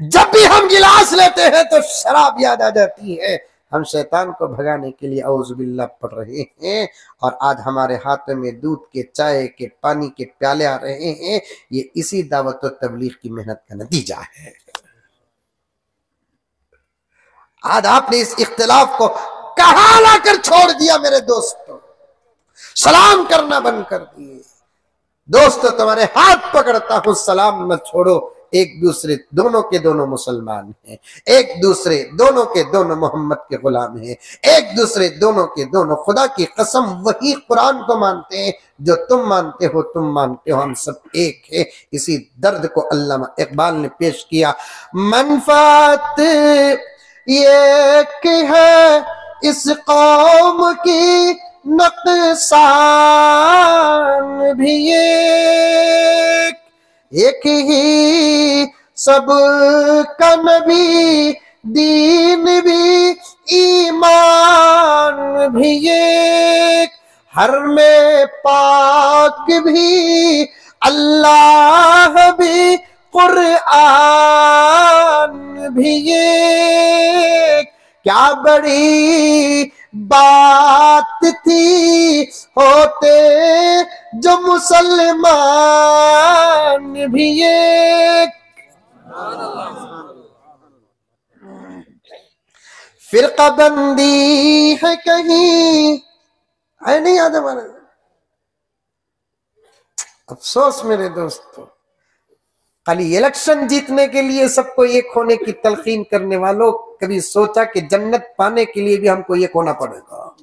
जब भी हम गिलास लेते हैं तो शराब याद आ जाती है। हम शैतान को भगाने के लिए औज़ुबिल्लाह पढ़ रहे हैं, और आज हमारे हाथों में दूध के, चाय के, पानी के प्याले आ रहे हैं। ये इसी दावत और तबलीग की मेहनत का नतीजा है। आज आपने इस इख्तिलाफ को कहां लाकर छोड़ दिया मेरे दोस्तों? सलाम करना बंद कर दिए। दोस्तों तुम्हारे हाथ पकड़ता हूं, सलाम मत छोड़ो। एक दूसरे दोनों के दोनों मुसलमान हैं, एक दूसरे दोनों के दोनों मोहम्मद के गुलाम हैं, एक दूसरे दोनों के दोनों खुदा की कसम वही कुरान को मानते हैं जो तुम मानते हो, तुम मानते हो, हम सब एक है। इसी दर्द को अल्लामा इकबाल ने पेश किया। मनफात ये कि है इस कौम की, नुकसान भी एक ही, सब का नबी, दीन भी, ईमान भी एक, हर में पाक भी, अल्लाह भी, कुरान भी एक। क्या बड़ी बात थी होते जो मुसलमान भी एक। फिरका बंदी है कहीं, है नहीं याद हमारे? अफसोस मेरे दोस्तों, खाली इलेक्शन जीतने के लिए सबको एक होने की तलकीन करने वालों, कभी सोचा कि जन्नत पाने के लिए भी हमको एक होना पड़ेगा?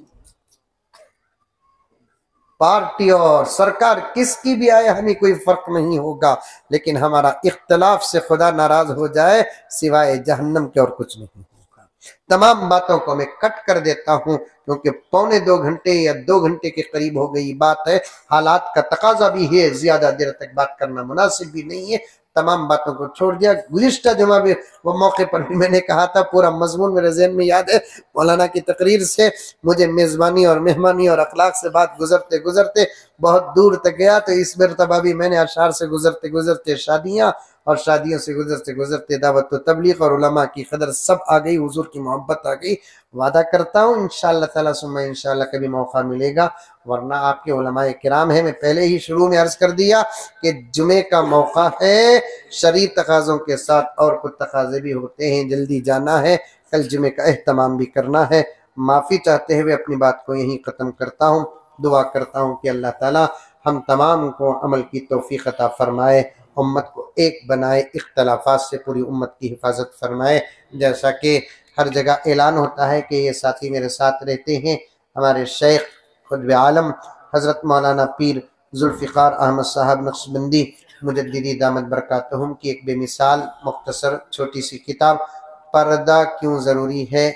पार्टी और सरकार किसकी भी आए हमें कोई फर्क नहीं होगा, लेकिन हमारा इख्तलाफ से खुदा नाराज हो जाए सिवाय जहन्नम के और कुछ नहीं होगा। तमाम बातों को मैं कट कर देता हूं क्योंकि 2.25 घंटे या 2 घंटे के करीब हो गई बात है। हालात का तकाजा भी है, ज्यादा देर तक बात करना मुनासिब भी नहीं है। तमाम बातों को छोड़ दिया। गुज़िश्ता जुमा भी वो मौके पर भी मैंने कहा था, पूरा मजमून मेरे ज़हन में याद है। मौलाना की तकरीर से मुझे मेज़बानी और मेहमानी और अखलाक से बात गुजरते गुजरते बहुत दूर तक गया। तो इस मरतबा भी मैंने अशार से गुजरते गुजरते शादियाँ और शादियों से गुजरते गुजरते दावत व तबलीग और उलमा की कदर सब आ गई, हुजूर की मोहब्बत आ गई। वादा करता हूँ इंशाअल्लाह ताला सुम्मा इंशाअल्लाह कभी मौका मिलेगा, वरना आपके उलमाए किराम है। मैं पहले ही शुरू में अर्ज कर दिया कि जुमे का मौका है, शरीय तकाज़ों के साथ और कुछ तकाज़े भी होते हैं, जल्दी जाना है, कल जुमे का एहतमाम भी करना है। माफ़ी चाहते हुए अपनी बात को यहीं ख़त्म करता हूँ। दुआ करता हूँ कि अल्लाह ताला हम तमाम को अमल की तौफीक अता फरमाए, उम्मत को एक बनाए, इख्तलाफात से पूरी उम्मत की हिफाजत फरमाए। जैसा कि हर जगह ऐलान होता है कि ये साथी मेरे साथ रहते हैं, हमारे शेख खुतब आलम हज़रत मौलाना पीर जुल्फ़िकार अहमद साहब नक्शबंदी मुजद्दिदी दामत बरकातहुम की एक बेमिसाल मुख्तसर छोटी सी किताब पर्दा क्यों ज़रूरी है,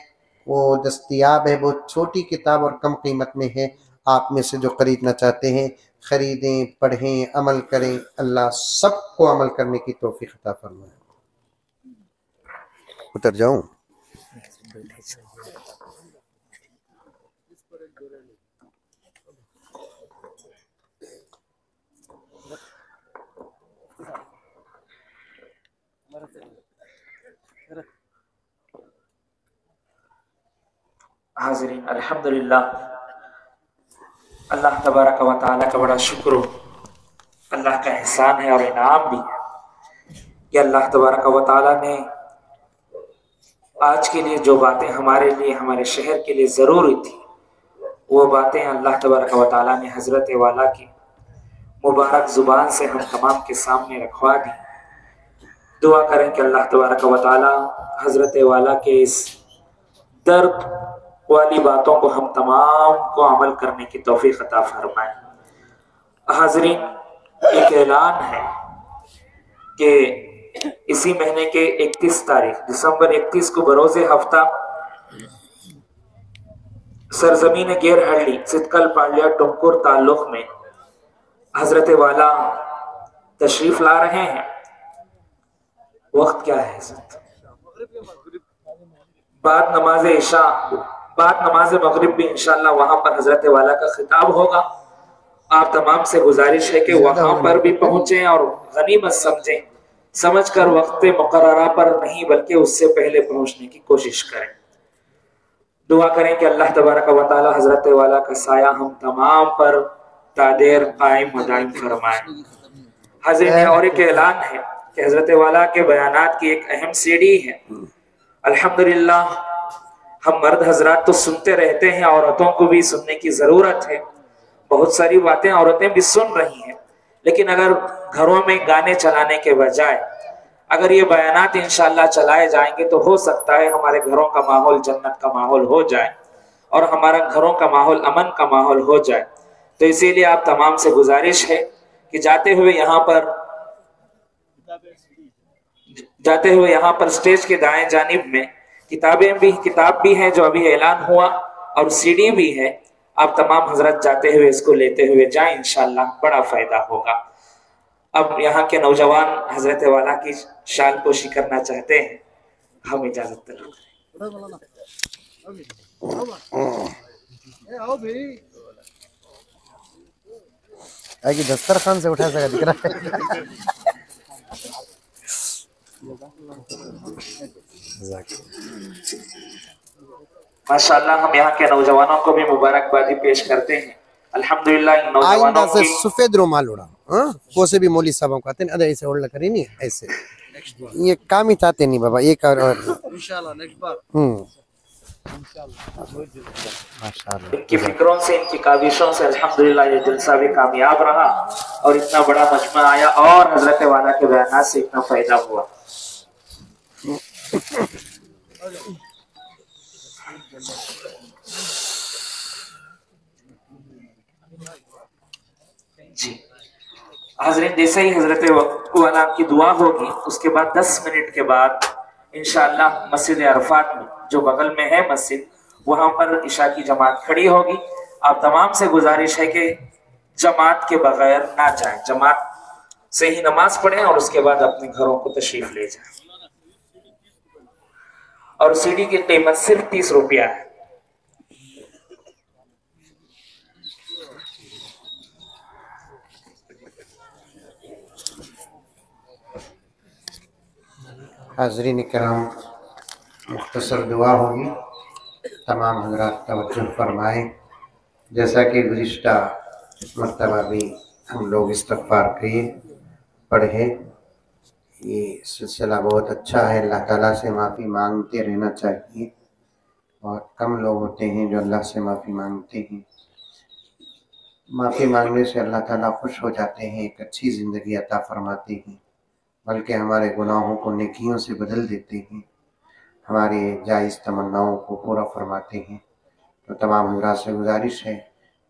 वो दस्तयाब है। बहुत छोटी किताब और कम कीमत में है। आप में से जो खरीदना चाहते हैं खरीदें, पढ़ें, अमल करें। अल्लाह सबको अमल करने की तौफीक अता फरमाए। उतर जाऊं? हाज़रीन, अल्हम्दुलिल्लाह, अल्लाह तबारक व तआला का बड़ा शुक्र हो, अल्लाह का एहसान है और इनाम भी है कि अल्लाह तबारक व तआला ने आज के लिए जो बातें हमारे लिए, हमारे शहर के लिए ज़रूरी थी, वो बातें अल्लाह तबारक व तआला ने हज़रत वाला की मुबारक ज़ुबान से हम तमाम के सामने रखवा दी। दुआ करें कि अल्लाह तबारक व तआला हज़रत वाला के इस दर्द वाली बातों को हम तमाम को अमल करने की तौफीक अता फरमाए। हाज़रीन, एक ऐलान है कि इसी महीने के 31 तारीख दिसंबर 31 को बरोज़े हफ्ता सरजमीन गेरहल्ली सितकल पालिया टुमकुर ताल्लुक में हजरत वाला तशरीफ ला रहे हैं। वक्त क्या है? बाद नमाज इशा, बाद नमाज मगरिब भी इंशाअल्लाह वहां पर हजरत वाला का खिताब होगा। आप तमाम से गुजारिश है कि वहां पर भी पहुंचे और गनीमत समझें, समझकर वक्त मुकर्ररा पर नहीं बल्कि उससे पहले पहुंचने की कोशिश करें। दुआ करें कि अल्लाह तबारक व तआला हजरत वाला का साया हम तमाम पर तादेर कायम दायम फरमाए। हजरत और एक ऐलान है कि हजरत वाला के बयानात की एक अहम सीढ़ी है। अल्हम्दुलिल्लाह, हम मर्द हजरात तो सुनते रहते हैं, औरतों को भी सुनने की जरूरत है। बहुत सारी बातें औरतें भी सुन रही हैं, लेकिन अगर घरों में गाने चलाने के बजाय अगर ये बयानात इंशाअल्लाह चलाए जाएंगे तो हो सकता है हमारे घरों का माहौल जन्नत का माहौल हो जाए और हमारा घरों का माहौल अमन का माहौल हो जाए। तो इसीलिए आप तमाम से गुजारिश है कि जाते हुए यहाँ पर स्टेज के दाएं जानिब में किताब भी है जो अभी ऐलान हुआ और सीडी भी है। आप तमाम हजरत जाते हुए इसको लेते हुए जाएं, इंशाअल्लाह बड़ा फायदा होगा। अब यहाँ के नौजवान हजरत वाला की शान पोशी करना चाहते हैं, हम इजाजत तलब करें। दस्तरखान से उठा सका दिख रहा है। माशाअल्लाह, हम यहाँ के नौजवानों को भी मुबारकबादी पेश करते हैं। अल्हम्दुलिल्लाह, इन नौजवानों से सफेद रुमाल उड़ा को से भी मौली साहब को आते हैं। ऐसे होल्ड करी नहीं, ऐसे ये काम ही चाहते नहीं बाबा। एक और इंशाल्लाह नेक्स्ट बार माशाल्लाह इनकी फिक्रों से, इनकी काविशों से अल्हम्दुलिल्लाह ये जलसा भी कामयाब रहा और इतना बड़ा मजमा आया और हजरत वाला के बयानात से इतना फायदा हुआ। जी हाज़रीन, जैसे ही हजरत वाला की दुआ होगी उसके बाद 10 मिनट के बाद इंशाअल्लाह मस्जिद अरफात में जो बगल में है मस्जिद, वहां पर इशा की जमात खड़ी होगी। आप तमाम से गुजारिश है कि जमात के बगैर ना जाएं, जमात से ही नमाज पढ़ें और उसके बाद अपने घरों को तशरीफ ले जाएं। और सीडी की कीमत सिर्फ 30 रुपया है। हाज़रीन किराम, मुख्तसर दुआ होगी, तमाम हज़रात तवज्जो फरमाएँ। जैसा कि गुज़िश्ता मरतबा भी हम लोग इस्तग़फ़ार किए पढ़े, ये सिलसिला बहुत अच्छा है। अल्लाह ताला से माफ़ी मांगते रहना चाहिए और कम लोग होते हैं जो अल्लाह से माफ़ी मांगते हैं। माफ़ी मांगने से अल्लाह ताला खुश हो जाते हैं, एक अच्छी ज़िंदगी अता फरमाते हैं, बल्कि हमारे गुनाहों को नेकियों से बदल देते हैं, हमारे जायज़ तमन्नाओं को पूरा फरमाते हैं। तो तमाम हज़रात से गुजारिश है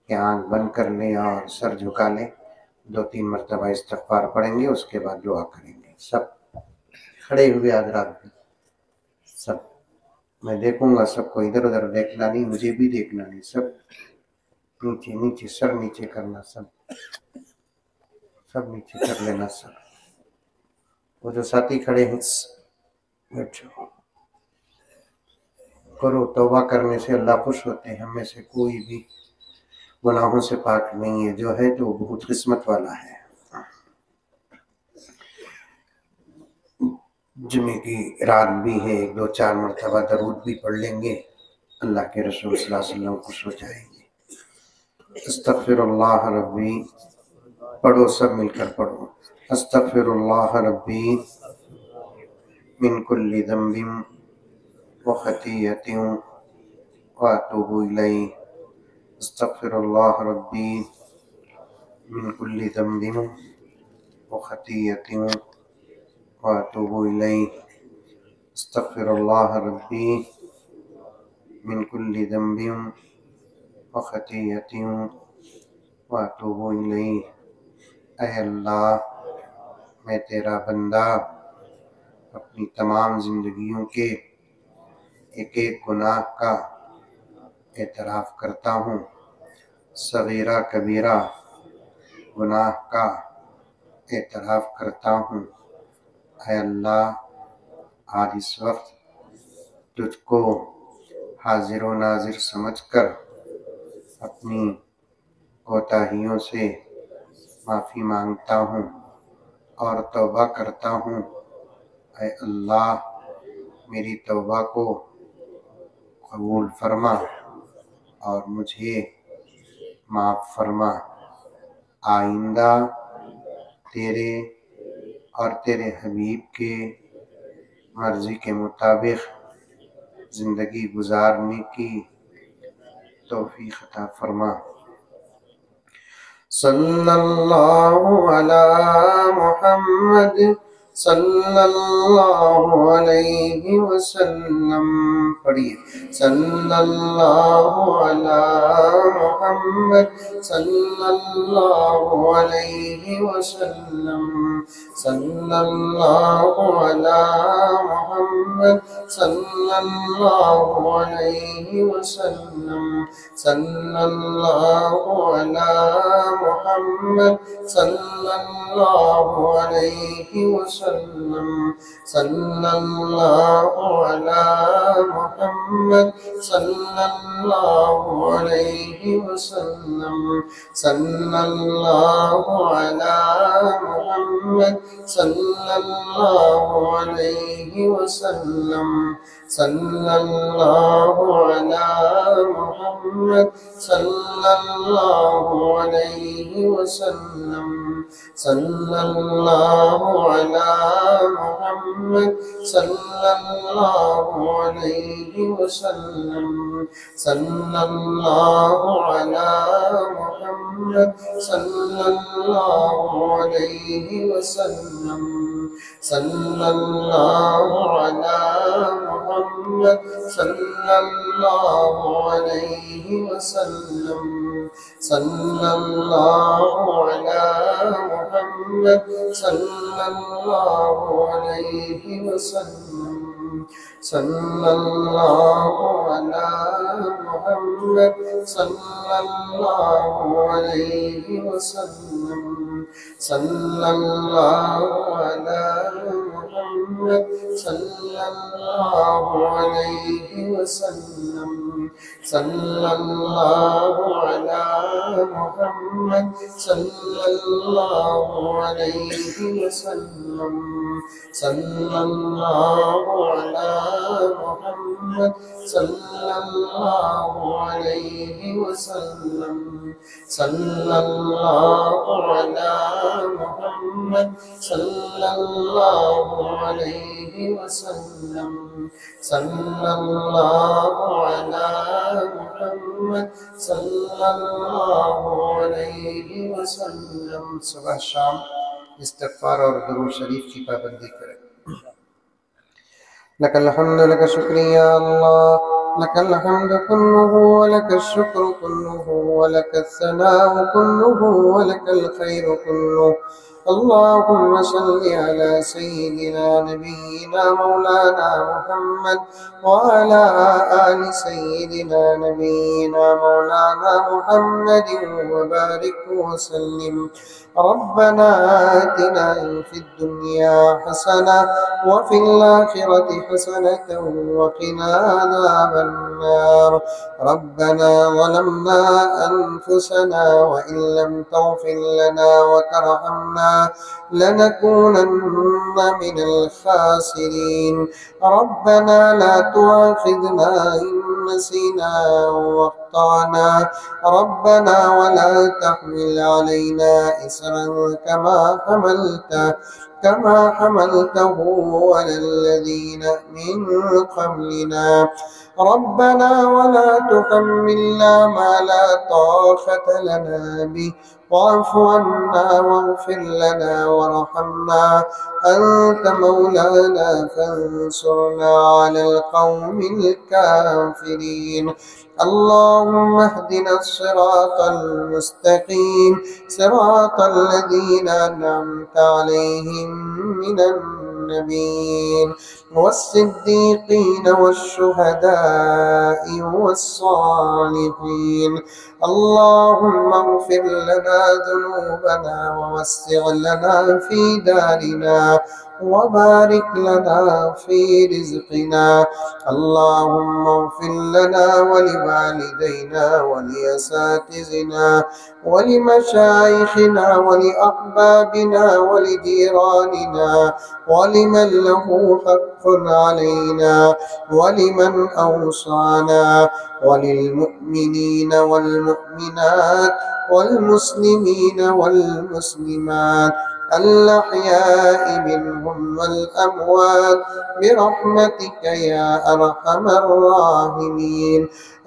कि आँख बंद कर लें और सर झुका लें, 2-3 मरतबा इस्तग़फ़ार पढ़ेंगे, उसके बाद दुआ करेंगे। सब खड़े हुए हज़रात भी, सब मैं देखूंगा, सबको इधर उधर देखना नहीं, मुझे भी देखना नहीं, सब नीचे नीचे, सर नीचे करना, सब नीचे कर लेना सर। वो जो साथी खड़े हैं बैठो, करो, तौबा करने से अल्लाह खुश होते हैं। हमें से कोई भी गुनाहों से पाक नहीं है, जो है तो बहुत किस्मत वाला है। जुमे की रात भी है, 1-2-4 मरतबा दरूद भी पढ़ लेंगे, अल्लाह के रसूल सल्लल्लाहु अलैहि वसल्लम खुश हो जाएंगे। अस्तग़फिरुल्लाह रब्बी पढ़ो, सब मिलकर पढ़ो। अस्तग़फिरुल्लाह रब्बी मिन कुल्लि ज़ंबिन व ख़तीयतिन व अतूबु इलैहि। अस्तग़फिरुल्लाह रब्बी मिन कुल्लि ज़ंबिन व ख़तीयतिन व अतूबु इलैहि। अस्तग़फिरुल्लाह रब्बी मिन कुल्लि ज़ंबिन व ख़तीयतिन व अतूबु इलैहि। ऐ अल्लाह, मैं तेरा बंदा अपनी तमाम जिंदगियों के एक एक गुनाह का एतराफ़ करता हूँ, सगीरा कबीरा गुनाह का एतराफ़ करता हूँ। ऐ अल्लाह, आज इस वक्त तुझको हाजिर व नाजिर समझकर अपनी कोताहियों से माफ़ी मांगता हूँ और तौबा करता हूँ। ऐ अल्लाह, मेरी तौबा को कबूल फरमा और मुझे माफ़ फरमा। आइंदा तेरे और तेरे हबीब के मर्ज़ी के मुताबिक ज़िंदगी गुजारने की तौफ़ीक़ अता फरमा। सल्लल्लाहु अला मुहम्मद सल्लल्लाहु अलैहि वसल्लम। पढ़िए, सल्लल्लाहु अला मुहम्मद सल्लल्लाहु अलैहि वसल्लम। सल्लल्लाहु अला मुहम्मद सल्लल्लाहु अलैहि वसल्लम। सल्लल्लाहु अला मुहम्मद सल्लल्लाहु अलैहि वसल्लम। सल्लल्लाहु अला मुहम्मद सल्लल्लाहु अलैहि वसल्लम। सल्लल्लाहु अला मुहम्मद सल्लल्लाहु अलैहि वसल्लम। सल्लल्लाहु अला मुहम्मद सल्लल्लाहु अलैहि वसल्लम। सल्लल्लाहु अला मुहम्मद सल्लल्लाहु अलैहि वसल्लम। सल्लल्लाहु अला मुहम्मद सल्लल्लाहु अलैहि वसल्लम। सल्लल्लाहु अला मुहम्मद सल्लल्लाहु अलैहि वसल्लम। सल्लल्लाहु अला मुहम्मद सल्लल्लाहु अलैहि वसल्लम, सल्लल्लाहु अला मुहम्मद सल्लल्लाहु अलैहि वसल्लम, सल्लल्लाहु अला मुहम्मद सल्लल्लाहु अलैहि वसल्लम, सल्लल्लाहु अला मुहम्मद सल्लल्लाहु अलैहि वसल्लम, सल्लल्लाहु अला मुहम्मद सल्लल्लाहु अलैहि वसल्लम, सल्लल्लाहु अला मुहम्मद सल्लल्लाहु अलैहि वसल्लम, सल्लल्लाहु अला मुहम्मद सल्लल्लाहु अलैहि वसल्लम। सुबह शाम इस्तिग़फ़ार और दुरूद शरीफ की पाबंदी करें। लकल हम्द लक शुक्रिया अल्लाह, लकल हम्द कुल्लुहु व लकल शुक्र कुल्लुहु व लकल सनाउ कुल्लुहु व लकल खैरु कुल्लुहु। अल्लाहुम्मा सल्लि अला सय्यिदिना नबीना मौलाना मुहम्मद व अला आलि सय्यिदिना नबीना मौलाना मुहम्मद व बारिक व सल्लिम। रब्बना आतिना फिद दुनिया हसना व फिल आखिरति हसनतन व क़िना अज़ाबन नार। रब्बना ज़लमना अनफुसना व इन लम तग़फिर लना व तरहमना लनकूनन्न मिनल खासिरीन। रब्बना ला तुआखिज़ना इन नसीना व अख़्ताअना। रब्बना व ला तहमिल अलैना इसरन कमा हमलतहु अलल्लज़ीना मिन क़ब्लिना। रब्बना व ला तुहम्मिलना मा ला ताक़त लना बिहि वाअफ़ु अन्ना वग़फ़िर लना वरहमना अंत मौलाना फंसुरना अलल क़ौमिल काफ़िरीन। अल्लाहुम्मा अहदिना सिरातल मुस्तक़ीम सिरातल लज़ीना अनअमता अलैहिम मिनन नबिय्यीन वस्सिद्दीक़ीन वश्शुहदाኢ वस्सालिहीन। अल्लाहुम्मा इग़फ़िर लना ज़ुनूबना ववस्सिअ लना फ़ी दारिना वबारिक लना फ़ी रिज़्क़िना। अल्लाहुम्मा इग़फ़िर लना वलिवालिदैना वलिअसातिज़िना वलिमशाइख़िना वलिअहबाबिना वलिजीरानिना वलिमन लहु हक़्क़ुन अलैना वलिमन औसाना वलिलमुअ्मिनीन वल्मुअ्मिनात वल्मुस्लिमीन वल्मुस्लिमात अल-अहयाइ मिनहुम वल-अमवात बिरहमतिका या अरहमर राहिमीन।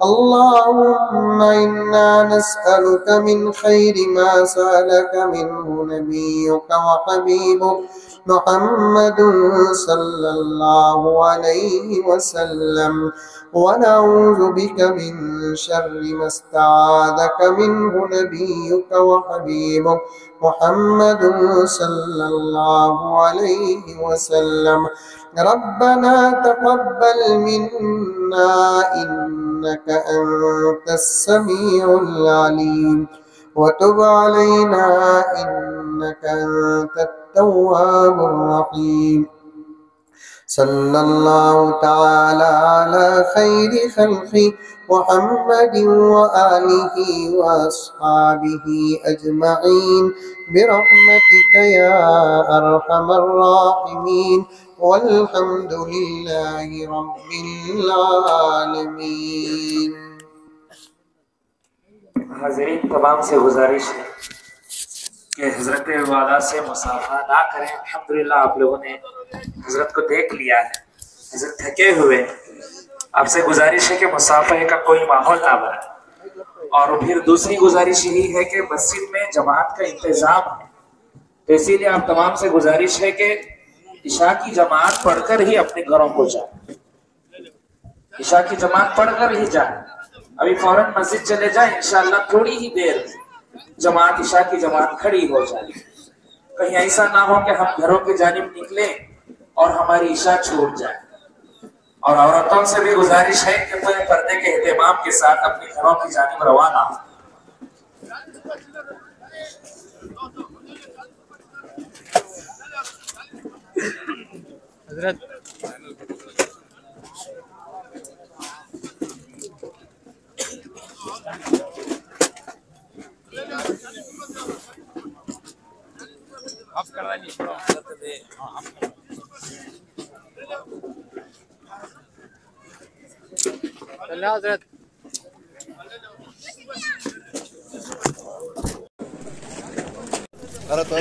अल्लाहुम्मा इन्ना नस्अलुका मिन खैरि मा सअलका मिन्हु नबियुका व हबीबुका मुहम्मदुन सल्लल्लाहु अलैहि वसल्लम व नऊज़ु बिका मिन शर्रि मा इस्तआज़का मिन्हु नबियुका व हबीबुका मुहम्मदुन सल्लल्लाहु अलैहि वसल्लम। रब्बना तक़ब्बल मिन्ना इन्नका अंतस समीउल अलीम व तुब अलैना इन्नका अंतत तव्वाबुर रहीम। सल्लल्लाहु तआला अला खैरि खल्क़ि मुहम्मदिन व आलिहि व अस्हाबिहि अजमईन बिरहमतिका या अरहमर राहिमीन वल्हम्दुलिल्लाहि रब्बिल आलमीन। हाज़रीन, तमाम से गुजारिश है कि हजरत वाला से मुसाफा ना करें। अल्हम्दुलिल्लाह आप लोगों ने हजरत को देख लिया है, हजरत थके हुए। आपसे गुजारिश है कि मुसाफे का कोई माहौल ना बने। और फिर दूसरी गुजारिश यही है कि मस्जिद में जमात का इंतजाम है, तो इसीलिए आप तमाम से गुजारिश है कि इशा की जमात पढ़कर ही अपने घरों को जाए। इशा की जमात पढ़कर ही जाए। अभी फौरन मस्जिद चले जाए, इंशाअल्लाह थोड़ी ही देर जमात इशा की जमात खड़ी हो जाए। कहीं ऐसा ना हो कि हम घरों की जानिब निकले और हमारी इशा छूट जाए। और औरतों से भी गुजारिश है कि पूरे पर्दे के एहतमाम के साथ अपने घरों की जानिब रवाना हो। हजरत आप करवा नहीं हजरत अरे तो